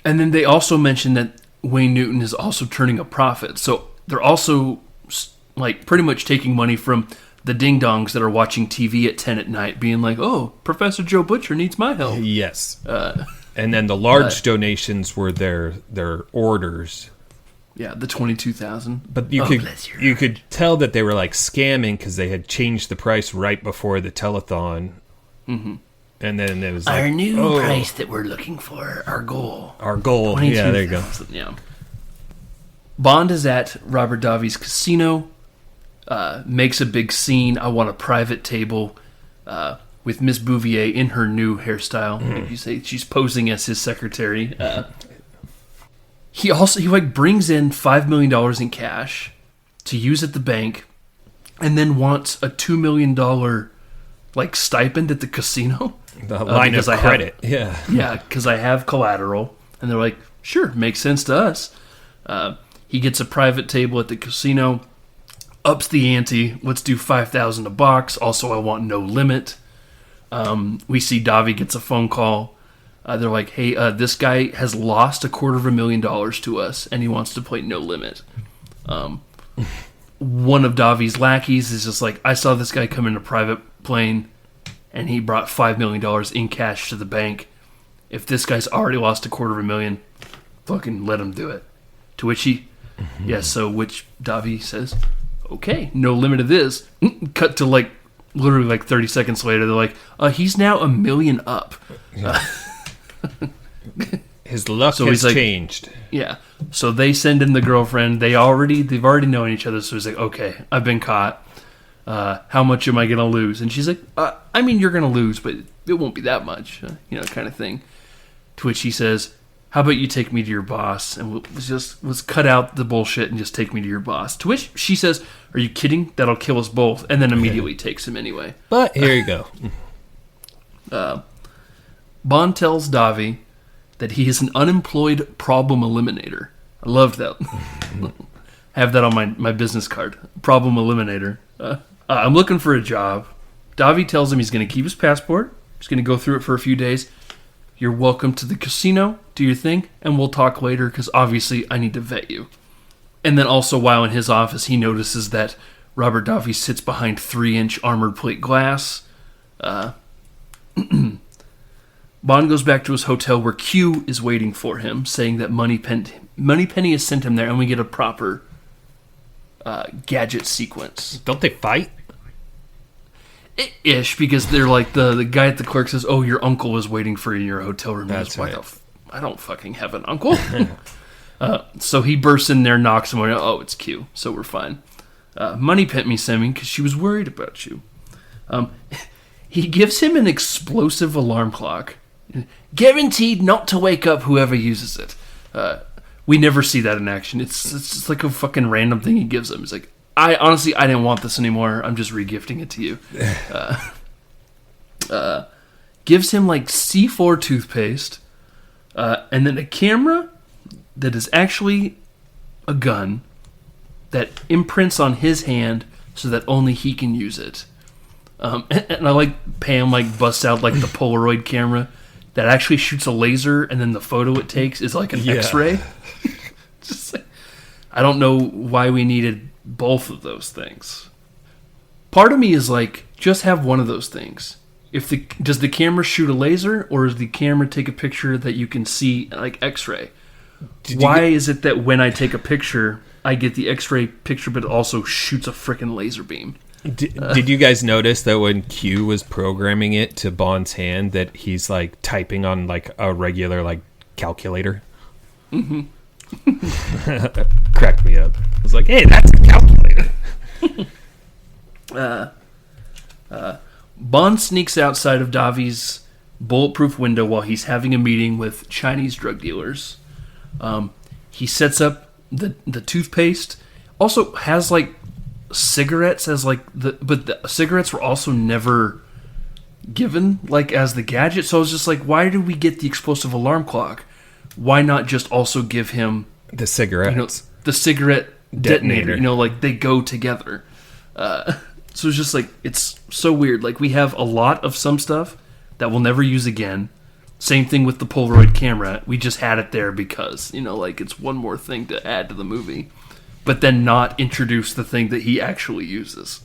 And then they also mentioned that Wayne Newton is also turning a profit. So they're also like pretty much taking money from the ding-dongs that are watching TV at 10 at night, being like, "Oh, Professor Joe Butcher needs my help." Yes. And then the large donations were their orders. Yeah, the 22,000. But you could tell that they were like scamming because they had changed the price right before the telethon. Mm-hmm. And then it was like, our new price that we're looking for, our goal. Yeah, there you go. Yeah. Bond is at Robert Davi's casino, makes a big scene. I want a private table with Miss Bouvier in her new hairstyle. Like you say, she's posing as his secretary. He brings in $5 million in cash to use at the bank, and then wants a $2 million stipend at the casino. The line of credit. Yeah, because I have collateral. And they're like, sure, makes sense to us. He gets a private table at the casino, ups the ante. Let's do $5,000 a box. Also, I want no limit. We see Davi gets a phone call. They're like, hey, this guy has lost $250,000 to us, and he wants to play no limit. One of Davi's lackeys is just like, I saw this guy come in a private plane, and he brought $5 million in cash to the bank. If this guy's already lost $250,000, fucking let him do it. To which which Davi says, okay, no limit of this. Cut to literally 30 seconds later, they're like, he's now $1 million up. His luck So has he's like- changed. Yeah. So they send in the girlfriend. They've already known each other. So he's like, okay, I've been caught. How much am I going to lose? And she's like, I mean, you're going to lose, but it won't be that much, kind of thing. To which he says, how about you take me to your boss? And let's cut out the bullshit and just take me to your boss. To which she says, are you kidding? That'll kill us both. And then immediately takes him anyway. But here you go. Bond tells Davi that he is an unemployed problem eliminator. I love that. Have that on my business card. Problem eliminator. I'm looking for a job. Davi tells him he's going to keep his passport. He's going to go through it for a few days. You're welcome to the casino. Do your thing. And we'll talk later because obviously I need to vet you. And then also while in his office, he notices that Robert Davi sits behind 3-inch armored plate glass. Bond goes back to his hotel where Q is waiting for him, saying that Moneypenny has sent him there, and we get a proper gadget sequence. Don't they fight? Ish, because they're like, the guy at the clerk says, oh, your uncle is waiting for you in your hotel room. That's Why right. I don't fucking have an uncle. So he bursts in there, knocks him away. Oh, it's Q, so we're fine. Moneypenny sent me because she was worried about you. He gives him an explosive alarm clock. Guaranteed not to wake up whoever uses it. We never see that in action. It's just like a fucking random thing he gives him. It's like, I didn't want this anymore. I'm just regifting it to you. Gives him like C4 toothpaste, and then a camera that is actually a gun that imprints on his hand so that only he can use it. And I like Pam busts out like the Polaroid camera that actually shoots a laser, and then the photo it takes is like an X-ray. Just like, I don't know why we needed both of those things. Part of me is like, just have one of those things. Does the camera shoot a laser, or does the camera take a picture that you can see like X-ray? Why is it that when I take a picture, I get the X-ray picture, but it also shoots a freaking laser beam? Did you guys notice that when Q was programming it to Bond's hand, that he's like typing on like a regular like calculator? Mm-hmm. Cracked me up. I was like, hey, that's a calculator. Bond sneaks outside of Davi's bulletproof window while he's having a meeting with Chinese drug dealers. He sets up the toothpaste. Also has like cigarettes as like but the cigarettes were also never given like as the gadget. So I was just like, why did we get the explosive alarm clock? Why not just also give him The cigarettes. the cigarette detonator? Detonator. Like they go together. So it's just like, it's so weird. Like we have a lot of some stuff that we'll never use again. Same thing with the Polaroid camera. We just had it there because, like it's one more thing to add to the movie. But then not introduce the thing that he actually uses.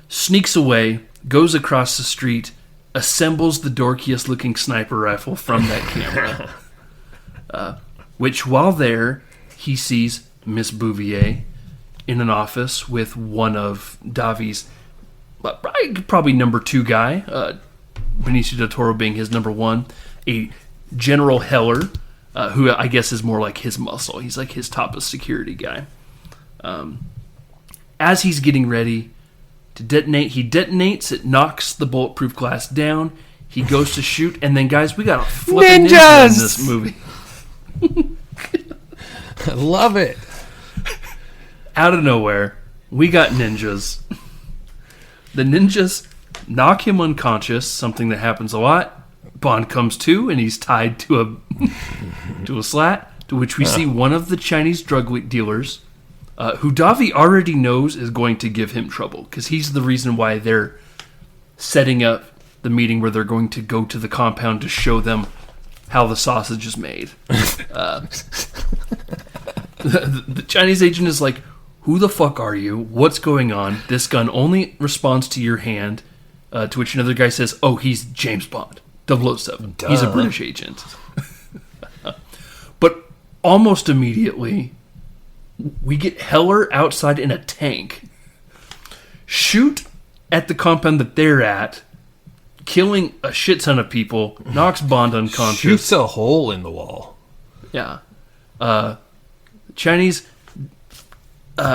Sneaks away, goes across the street, assembles the dorkiest looking sniper rifle from that camera. Which, while there, he sees Miss Bouvier in an office with one of Davi's probably number 2 guy, Benicio del Toro being his number 1, a General Heller, who I guess is more like his muscle. He's like his top security guy. As he's getting ready to detonate, he detonates, it knocks the bulletproof glass down, he goes to shoot, and then guys, we got a flipping ninja in this movie. I love it. Out of nowhere, we got ninjas. The ninjas knock him unconscious, something that happens a lot. Bond comes to, and he's tied to a slat, to which we see one of the Chinese drug dealers, who Davi already knows is going to give him trouble, because he's the reason why they're setting up the meeting where they're going to go to the compound to show them how the sausage is made. The Chinese agent is like, who the fuck are you? What's going on? This gun only responds to your hand. To which another guy says, oh, he's James Bond, 007. Duh. He's a British agent. But almost immediately, we get Heller outside in a tank, shoot at the compound that they're at, killing a shit ton of people, knocks Bond unconscious. Shoots a hole in the wall. Yeah. Chinese,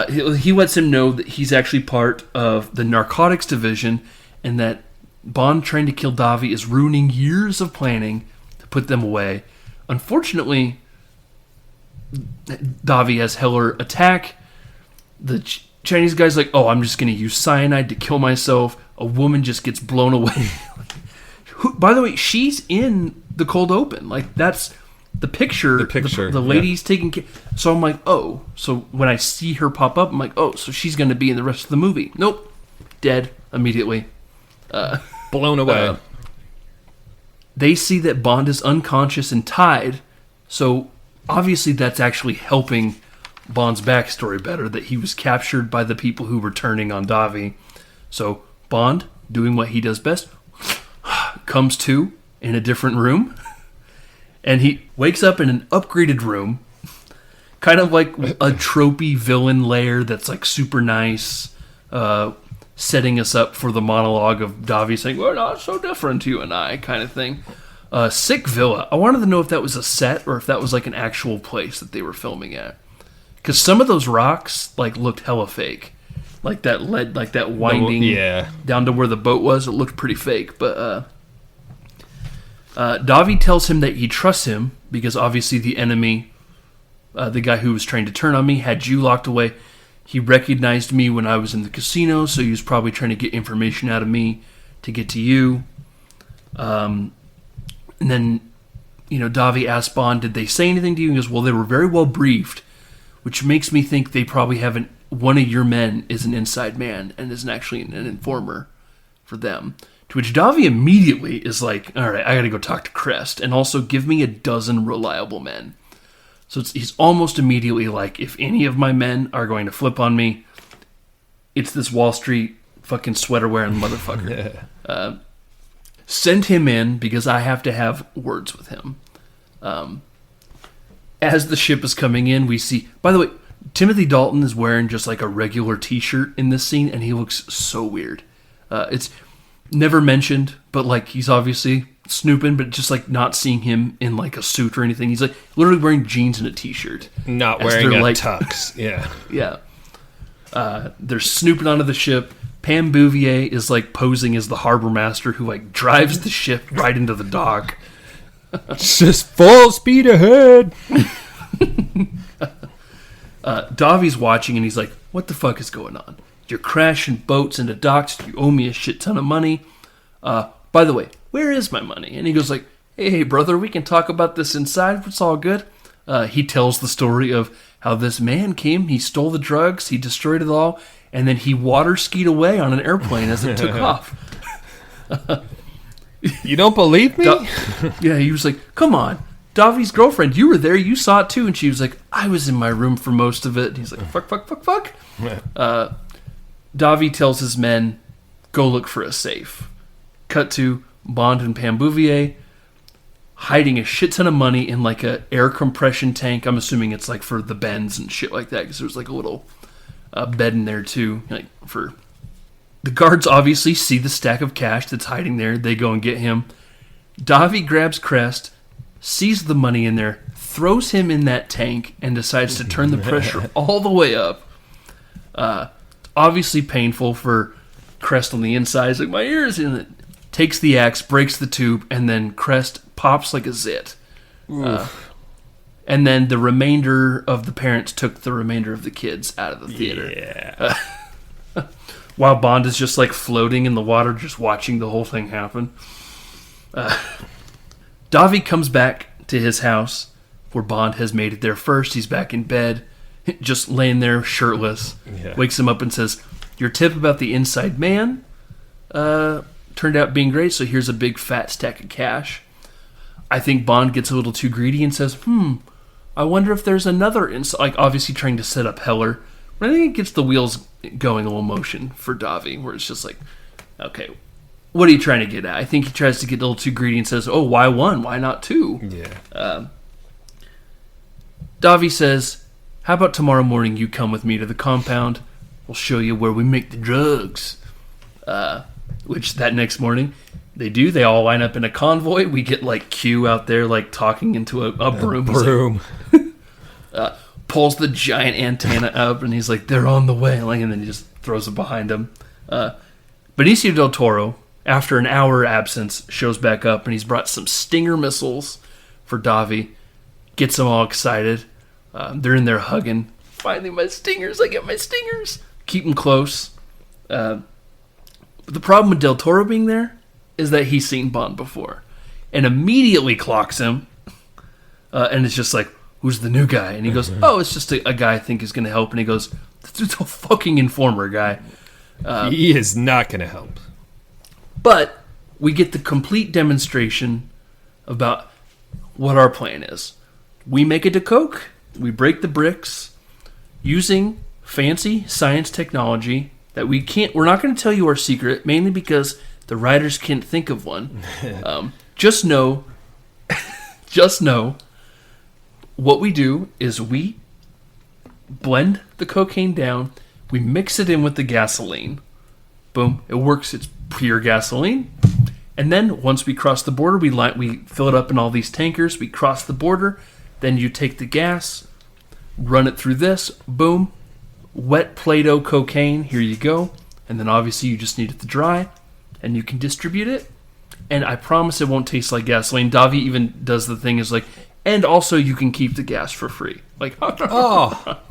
he lets him know that he's actually part of the narcotics division and that Bond trying to kill Davi is ruining years of planning to put them away. Unfortunately, Davi has Heller attack. The Chinese guy's like, oh, I'm just going to use cyanide to kill myself. A woman just gets blown away. By the way, she's in the cold open. Like, that's the picture. The picture. The lady's taking care. So I'm like, oh. So when I see her pop up, I'm like, oh, so she's going to be in the rest of the movie. Nope. Dead immediately. Blown away. They see that Bond is unconscious and tied. So obviously that's actually helping Bond's backstory better, that he was captured by the people who were turning on Davi. So Bond, doing what he does best, comes to in a different room, and he wakes up in an upgraded room, kind of like a tropey villain lair that's like super nice, setting us up for the monologue of Davi saying, we're not so different, you and I, kind of thing. Sick villa. I wanted to know if that was a set or if that was like an actual place that they were filming at. Because some of those rocks like looked hella fake. Like that led, like that winding down to where the boat was. It looked pretty fake. But Davi tells him that he trusts him because obviously the enemy, the guy who was trying to turn on me, had you locked away. He recognized me when I was in the casino, so he was probably trying to get information out of me to get to you. And then, Davi asked Bond, did they say anything to you? He goes, well, they were very well briefed, which makes me think they probably haven't. One of your men is an inside man and isn't actually an informer for them. To which Davi immediately is like, all right, I got to go talk to Crest and also give me a dozen reliable men. So he's almost immediately like, if any of my men are going to flip on me, it's this Wall Street fucking sweater wearing motherfucker. Send him in because I have to have words with him. As the ship is coming in, we see, by the way, Timothy Dalton is wearing just like a regular t-shirt in this scene, and he looks so weird. It's never mentioned, but like he's obviously snooping, but just like not seeing him in like a suit or anything. He's like literally wearing jeans and a t-shirt. Not wearing a tux. Yeah. Yeah. They're snooping onto the ship. Pam Bouvier is like posing as the harbor master who like drives the ship right into the dock. It's just full speed ahead. Davi's watching and he's like, what the fuck is going on? You're crashing boats into docks. You owe me a shit ton of money. By the way, where is my money? And he goes like, hey, brother, we can talk about this inside. It's all good. He tells the story of how this man came, he stole the drugs, he destroyed it all, and then he water skied away on an airplane as it took off. You don't believe me? Yeah, he was like, come on. Davi's girlfriend, you were there, you saw it too. And she was like, I was in my room for most of it. And he's like, fuck. Davi tells his men, go look for a safe. Cut to Bond and Pam Bouvier hiding a shit ton of money in like a air compression tank. I'm assuming it's like for the bends and shit like that, because there's like a little bed in there too. Like for the guards obviously see the stack of cash that's hiding there. They go and get him. Davi grabs Crest, sees the money in there, throws him in that tank, and decides to turn the pressure all the way up. Obviously painful for Crest on the inside. He's like, my ears in it. Takes the axe, breaks the tube, and then Crest pops like a zit. And then the remainder of the parents took the remainder of the kids out of the theater. Yeah. While Bond is just like floating in the water, just watching the whole thing happen. Davi comes back to his house where Bond has made it there first. He's back in bed, just laying there shirtless. Yeah. Wakes him up and says, your tip about the inside man turned out being great, so here's a big fat stack of cash. I think Bond gets a little too greedy and says, I wonder if there's another inside, like obviously trying to set up Heller. But I think it gets the wheels going a little motion for Davi, where it's just like, okay, what are you trying to get at? I think he tries to get a little too greedy and says, oh, why one? Why not two? Yeah. Davi says, how about tomorrow morning you come with me to the compound? We'll show you where we make the drugs. Which that next morning, They do. They all line up in a convoy. We get like Q out there like talking into a broom. He's Broom. like, pulls the giant antenna up, and he's like, "They're on the way!" Like, and then he just throws it behind him. Benicio del Toro, after an hour absence, shows back up, and he's brought some Stinger missiles for Davi. Gets them all excited. They're in there hugging. Finally, my Stingers! I get my Stingers! Keep them close. But the problem with Del Toro being there is that he's seen Bond before, and immediately clocks him, and it's just like, "Who's the new guy?" And he goes, "Oh, it's just a guy I think is going to help." And he goes, "This is a fucking informer guy." He is not going to help. But we get the complete demonstration about what our plan is. We make a decoke, we break the bricks, using fancy science technology that we're not going to tell you our secret, mainly because the writers can't think of one. Just know what we do is we blend the cocaine down, we mix it in with the gasoline. Boom, it works. It's pure gasoline. And then once we cross the border, we fill it up in all these tankers. We cross the border. Then you take the gas, run it through this. Boom, wet Play-Doh cocaine. Here you go. And then obviously you just need it to dry, and you can distribute it. And I promise it won't taste like gasoline. Davi even does the thing is like, and also you can keep the gas for free. Like, Oh,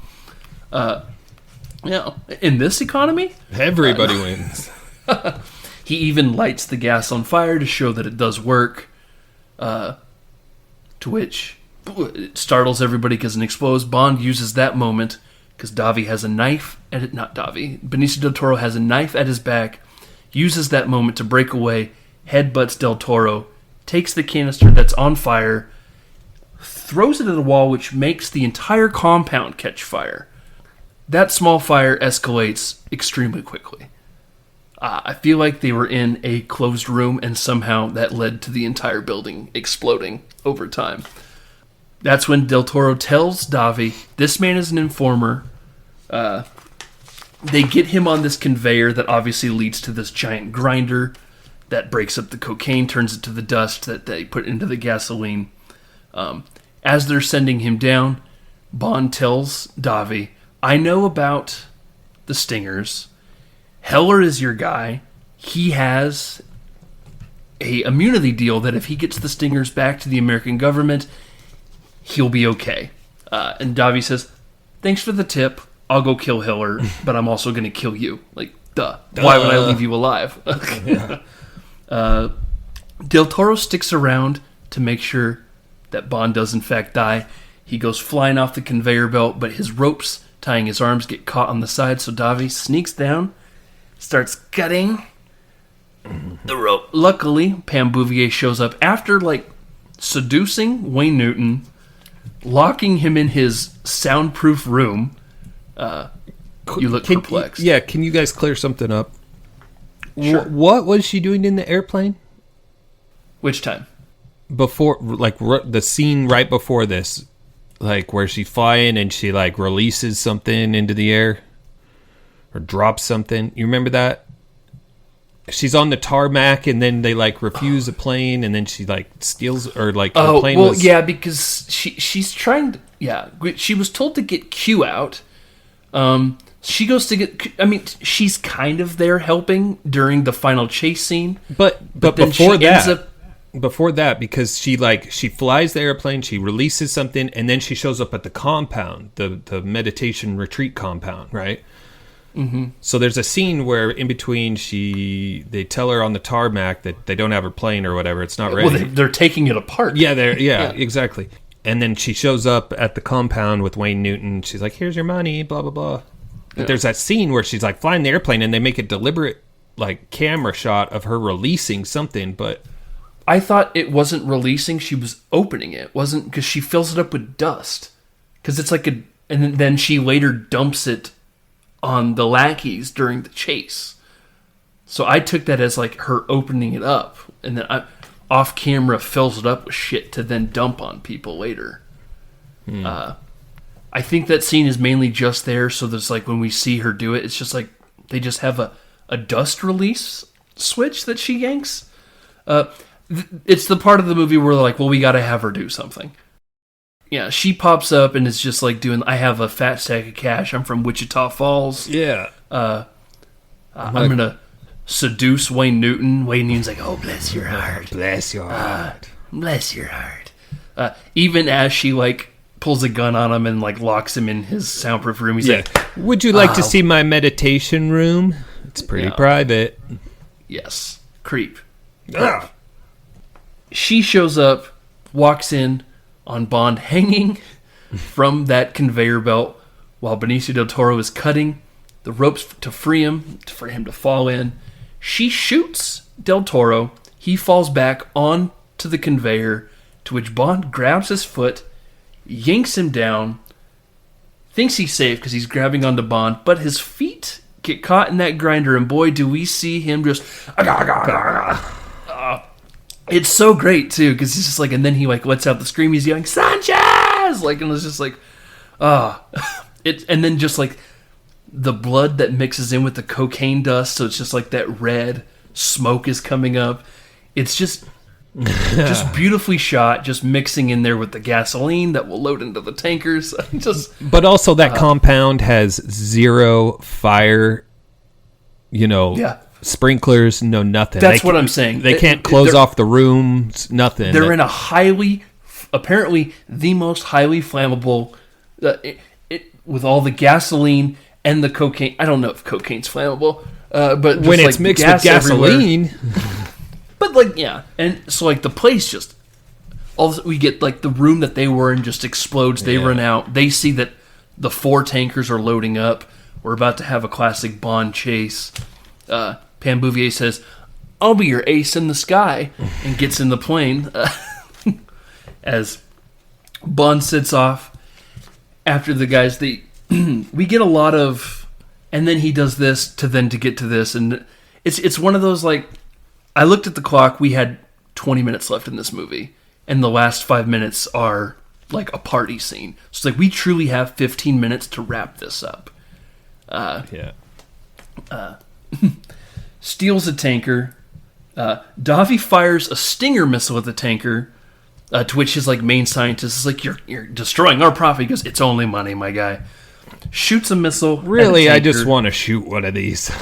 yeah. In this economy, everybody wins. he even lights the gas on fire to show that it does work. To which it startles everybody because it explodes. Bond uses that moment because Davi has a knife at it. Not Davi. Benicio del Toro has a knife at his back. Uses that moment to break away. Headbutts Del Toro. Takes the canister that's on fire. Throws it at a wall, which makes the entire compound catch fire. That small fire escalates extremely quickly. I feel like they were in a closed room, and somehow that led to the entire building exploding over time. That's when Del Toro tells Davi, this man is an informer. They get him on this conveyor that obviously leads to this giant grinder that breaks up the cocaine, turns it to the dust that they put into the gasoline. As they're sending him down, Bond tells Davi, I know about the Stingers. Heller is your guy. He has a immunity deal that if he gets the Stingers back to the American government, he'll be okay. And Davi says, thanks for the tip. I'll go kill Heller, but I'm also going to kill you. Like, duh. Why would I leave you alive? Del Toro sticks around to make sure that Bond does in fact die. He goes flying off the conveyor belt, but his ropes tying his arms get caught on the side, so Davi sneaks down, starts cutting the rope. Luckily, Pam Bouvier shows up after, seducing Wayne Newton, locking him in his soundproof room. You look perplexed. Yeah, can you guys clear something up? Sure. What was she doing in the airplane? Which time? Before, the scene right before this, where she's flying and she, releases something into the air or drops something. You remember that? She's on the tarmac and then they, refuse a plane and then she, steals, or, the plane was... yeah, because she's trying to... Yeah, she was told to get Q out. She goes to get... she's kind of there helping during the final chase scene. But before that... Before that, because she flies the airplane, she releases something, and then she shows up at the compound, the meditation retreat compound, right? Mm-hmm. So there's a scene where in between they tell her on the tarmac that they don't have her plane or whatever, it's not ready. Well, they're taking it apart. Yeah, exactly. And then she shows up at the compound with Wayne Newton. She's like, "Here's your money," blah blah blah. But there's that scene where she's flying the airplane, and they make a deliberate camera shot of her releasing something, but. I thought it wasn't releasing, she was opening it. Wasn't because she fills it up with dust. Because it's and then she later dumps it on the lackeys during the chase. So I took that as her opening it up, and then off camera fills it up with shit to then dump on people later. I think that scene is mainly just there, so there's when we see her do it, it's just they just have a dust release switch that she yanks. It's the part of the movie where they're like, well, we got to have her do something. Yeah, she pops up and it's just like doing, I have a fat stack of cash. I'm from Wichita Falls. Yeah. I'm going to seduce Wayne Newton. Wayne Newton's like, oh, bless your heart. Bless your heart. Bless your heart. Even as she, like, pulls a gun on him and, like, locks him in his soundproof room, he's like, would you like to see my meditation room? It's pretty private. Yes. Creep. She shows up, walks in on Bond hanging from that conveyor belt while Benicio del Toro is cutting the ropes to free him, for him to fall in. She shoots Del Toro. He falls back onto the conveyor, to which Bond grabs his foot, yanks him down, thinks he's safe because he's grabbing onto Bond, but his feet get caught in that grinder, and boy, do we see him just... It's so great, too, because he's just like, and then he, like, lets out the scream, he's yelling, Sanchez! Like, and it's just like, and then just, like, the blood that mixes in with the cocaine dust, so it's just like that red smoke is coming up. It's just beautifully shot, just mixing in there with the gasoline that will load into the tankers. But also that compound has zero fire, sprinklers, no nothing. That's what I'm saying. They can't close off the rooms, nothing. They're in a apparently the most highly flammable, with all the gasoline and the cocaine. I don't know if cocaine's flammable, but just when it's mixed with gasoline. But like, yeah, and so like the place just, we get like the room that they were in just explodes. They run out. They see that the 4 tankers are loading up. We're about to have a classic Bond chase. Pam Bouvier says, I'll be your ace in the sky, and gets in the plane as Bond sits off after the guys. We get a lot of, and then he does this to get to this, and it's one of those, like, I looked at the clock, we had 20 minutes left in this movie, and the last 5 minutes are like a party scene. So it's like we truly have 15 minutes to wrap this up. Steals a tanker. Davi fires a Stinger missile at the tanker, to which his like main scientist is like, "You're destroying our profit." He goes, "It's only money, my guy." Shoots a missile. Really, I just want to shoot one of these.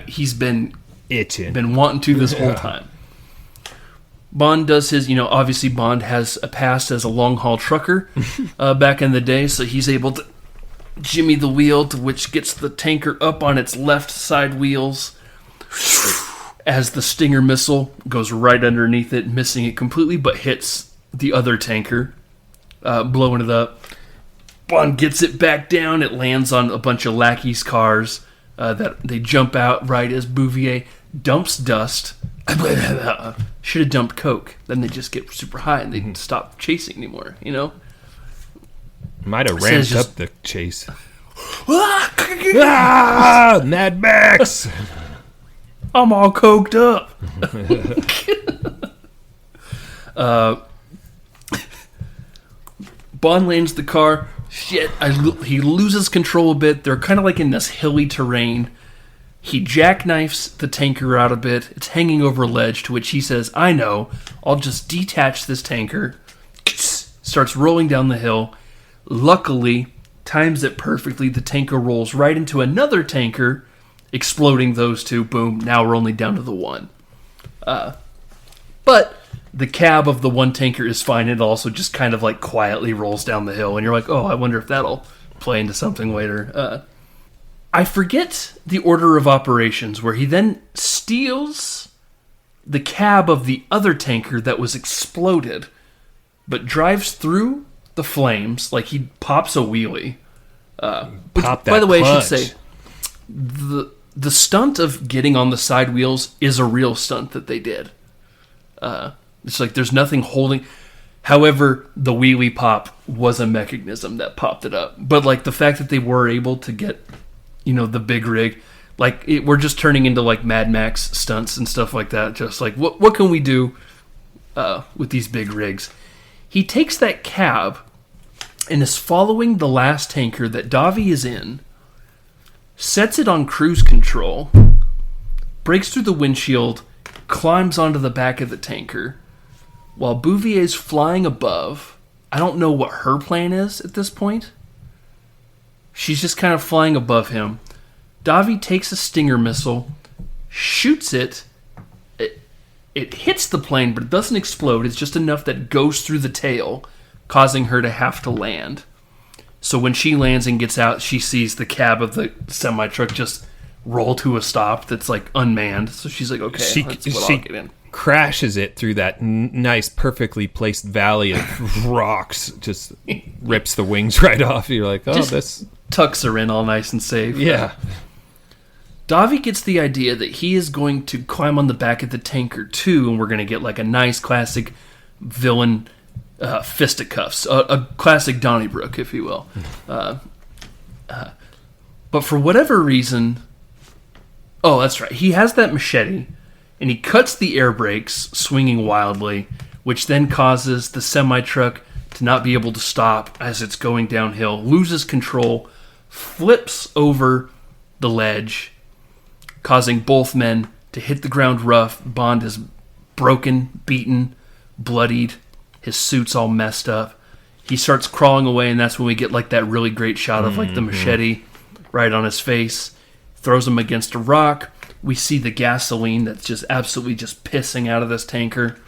He's been itching, been wanting to this whole time. Bond does his, obviously Bond has a past as a long haul trucker back in the day, so he's able to jimmy the wheel, to which gets the tanker up on its left side wheels as the Stinger missile goes right underneath it, missing it completely, but hits the other tanker, blowing it up. Bond gets it back down. It lands on a bunch of lackeys' cars that they jump out right as Bouvier dumps dust. Should have dumped coke. Then they just get super high and they stop chasing anymore, Might have ramped up the chase. Mad Max! I'm all coked up. Bond lands the car. Shit, he loses control a bit. They're kind of like in this hilly terrain. He jackknifes the tanker out a bit. It's hanging over a ledge, to which he says, I know, I'll just detach this tanker. Starts rolling down the hill. Luckily, times it perfectly. The tanker rolls right into another tanker, exploding those two. Boom, now we're only down to the one. But the cab of the one tanker is fine. It also just kind of like quietly rolls down the hill. And you're like, oh, I wonder if that'll play into something later. I forget the order of operations, where he then steals the cab of the other tanker that was exploded, but drives through the flames like he pops a wheelie. Which, by the way, I should say, the stunt of getting on the side wheels is a real stunt that they did. It's like there's nothing holding. However, the wheelie pop was a mechanism that popped it up. But like the fact that they were able to get, the big rig, like we're just turning into like Mad Max stunts and stuff like that. Just like what can we do with these big rigs? He takes that cab and is following the last tanker that Davi is in, sets it on cruise control, breaks through the windshield, climbs onto the back of the tanker while Bouvier's flying above. I don't know what her plan is at this point. She's just kind of flying above him. Davi takes a Stinger missile, shoots it. It hits the plane, but it doesn't explode. It's just enough that it goes through the tail, causing her to have to land. So when she lands and gets out, she sees the cab of the semi-truck just roll to a stop that's like unmanned. So she's like, okay, that's what I'll get in. Crashes it through that nice, perfectly placed valley of rocks. Just rips the wings right off. You're like, oh, Just this... tucks her in all nice and safe. Yeah. Davi gets the idea that he is going to climb on the back of the tanker too, and we're going to get like a nice classic villain fisticuffs, a classic Donnybrook, if you will. But for whatever reason, oh, that's right, he has that machete, and he cuts the air brakes, swinging wildly, which then causes the semi-truck to not be able to stop as it's going downhill, loses control, flips over the ledge, causing both men to hit the ground rough. Bond is broken, beaten, bloodied. His suit's all messed up. He starts crawling away, and that's when we get like that really great shot of like the machete right on his face. Throws him against a rock. We see the gasoline that's just absolutely just pissing out of this tanker.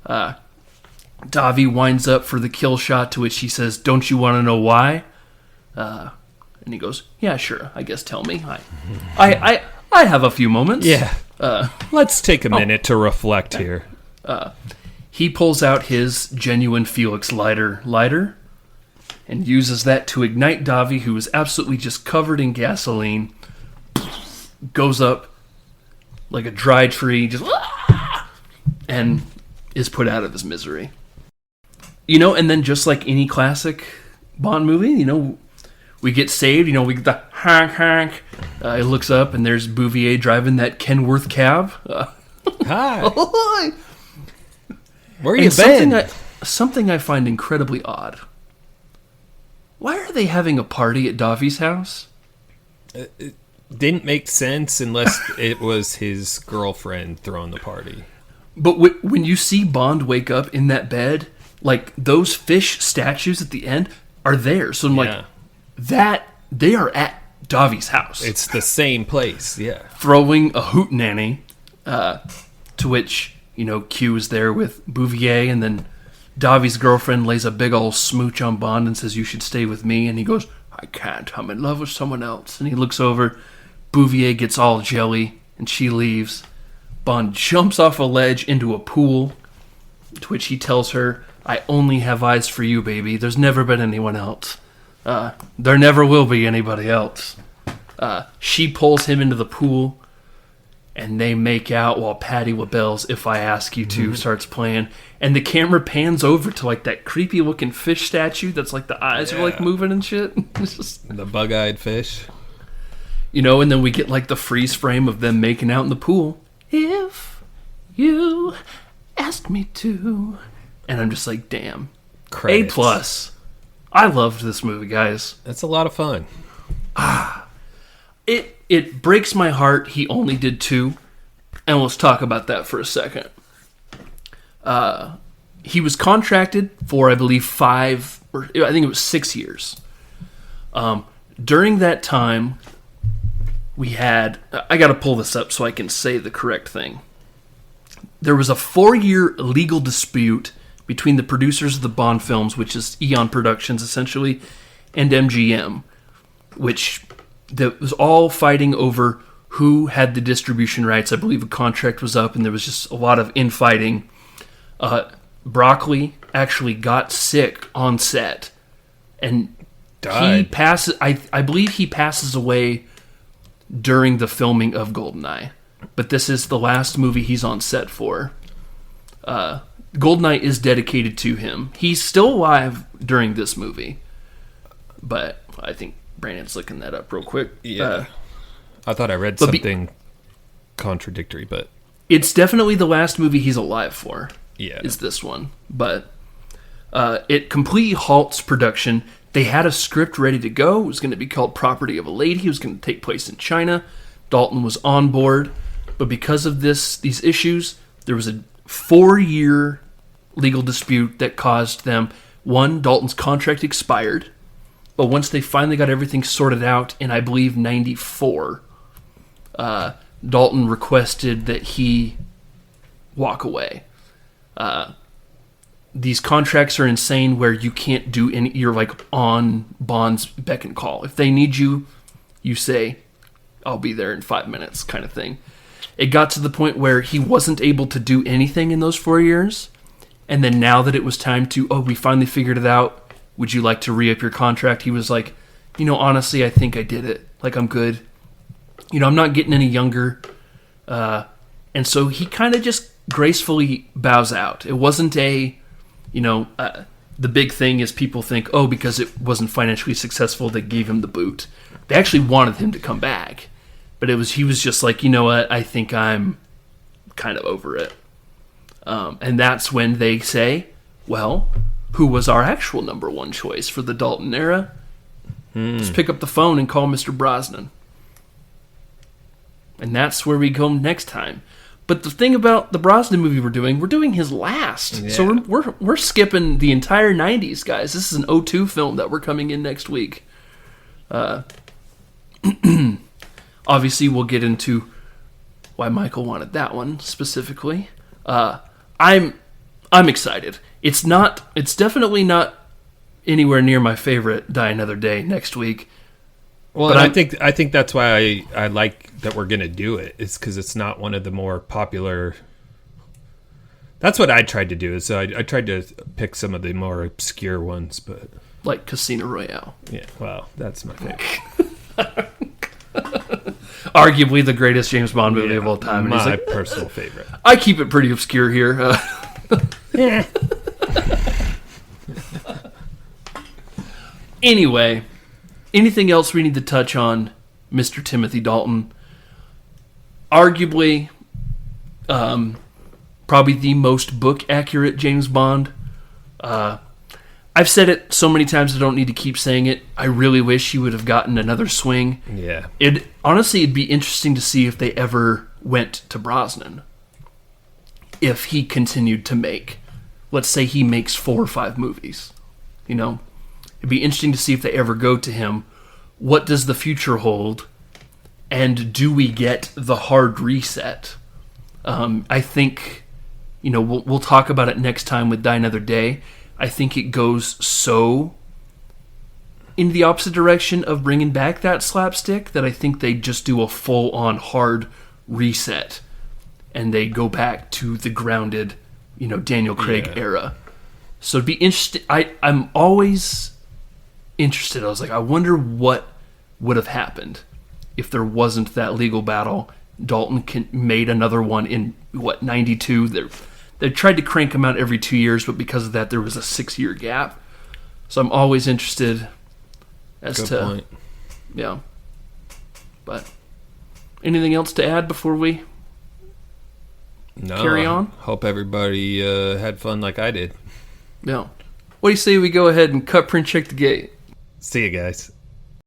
Davi winds up for the kill shot, to which he says, "Don't you want to know why?" And he goes, "Yeah, sure. I guess tell me. I have a few moments." Yeah. Let's take a minute to reflect here. He pulls out his genuine Felix lighter and uses that to ignite Davi, who is absolutely just covered in gasoline. Goes up like a dry tree, just and is put out of his misery. You know, and then just like any classic Bond movie, you know, we get saved. You know, we get the honk. He looks up, and there's Bouvier driving that Kenworth cab. Hi. Where you And been? something I find incredibly odd. Why are they having a party at Davi's house? Didn't make sense unless it was his girlfriend throwing the party. But when you see Bond wake up in that bed, like those fish statues at the end are there. So I'm like, that they are at Davi's house. It's the same place, yeah. Throwing a hootenanny, to which, you know, Q is there with Bouvier, and then Davi's girlfriend lays a big old smooch on Bond and says, "You should stay with me." And he goes, "I can't. I'm in love with someone else." And he looks over. Bouvier gets all jelly, and she leaves. Bond jumps off a ledge into a pool, to which he tells her, "I only have eyes for you, baby. There's never been anyone else. There never will be anybody else." She pulls him into the pool, and they make out while Patti LaBelle's "If I Ask You To" starts playing. And the camera pans over to like that creepy looking fish statue that's like the eyes are like moving and shit. It's just, The bug-eyed fish. you know, and then we get like the freeze frame of them making out in the pool. "If you asked me to." And I'm just like, damn. Credits. A+. I loved this movie, guys. That's a lot of fun. It breaks my heart he only did 2. And let's talk about that for a second. He was contracted for, I believe, 5, or I think it was 6 years. During that time, we had... I got to pull this up so I can say the correct thing. There was a 4-year legal dispute between the producers of the Bond films, which is Eon Productions, essentially, and MGM, which was all fighting over who had the distribution rights. I believe a contract was up, and there was just a lot of infighting. Broccoli actually got sick on set, and Died. he passes. I believe he passes away during the filming of GoldenEye, but this is the last movie he's on set for. GoldenEye is dedicated to him. He's still alive during this movie, but I think Brandon's looking that up real quick. Yeah. I thought I read something contradictory, but... It's definitely the last movie he's alive for. Yeah. Is this one. But it completely halts production. They had a script ready to go. It was going to be called Property of a Lady. It was going to take place in China. Dalton was on board. But because of these issues, there was a 4-year legal dispute that caused them. One, Dalton's contract expired, but once they finally got everything sorted out in, I believe, 94, Dalton requested that he walk away. These contracts are insane where you can't do any, you're like on Bond's beck and call. If they need you, you say, I'll be there in 5 minutes kind of thing. It got to the point where he wasn't able to do anything in those 4 years. And then now that it was time to, we finally figured it out. Would you like to re-up your contract? He was like, honestly, I think I did it. Like, I'm good. I'm not getting any younger. And so he kind of just gracefully bows out. It wasn't the big thing is people think, because it wasn't financially successful, they gave him the boot. They actually wanted him to come back. But he was just like, you know what, I think I'm kind of over it. And that's when they say, well, who was our actual number one choice for the Dalton era? Let's pick up the phone and call Mr. Brosnan. And that's where we go next time. But the thing about the Brosnan movie we're doing his last. Yeah. So we're skipping the entire 90s, guys. This is an 2002 film that we're coming in next week. Obviously, we'll get into why Michael wanted that one specifically. I'm excited. It's definitely not anywhere near my favorite Die Another Day next week. Well, but I think that's why I like that we're gonna do it. It's because it's not one of the more popular. That's what I tried to do. Is I tried to pick some of the more obscure ones, but like Casino Royale. Yeah, well, that's my favorite. Arguably the greatest James Bond movie of all time. My personal favorite. I keep it pretty obscure here. Anyway, anything else we need to touch on Mr. Timothy Dalton? Arguably, probably the most book-accurate James Bond. I've said it so many times I don't need to keep saying it. I really wish he would have gotten another swing. Yeah. Honestly, it'd be interesting to see if they ever went to Brosnan. If he continued to make, let's say he makes 4 or 5 movies. It'd be interesting to see if they ever go to him. What does the future hold? And do we get the hard reset? I think, we'll talk about it next time with Die Another Day. I think it goes so in the opposite direction of bringing back that slapstick that I think they just do a full-on hard reset and they go back to the grounded, Daniel Craig era. So it'd be interesting. I'm always interested. I was like, I wonder what would have happened if there wasn't that legal battle. Dalton made another one in, 92? They tried to crank them out every 2 years, but because of that, there was a 6-year gap. So I'm always interested as Good to... point. Yeah. But anything else to add before we carry on? Hope everybody had fun like I did. No. What do you say we go ahead and cut, print, check the gate? See you guys.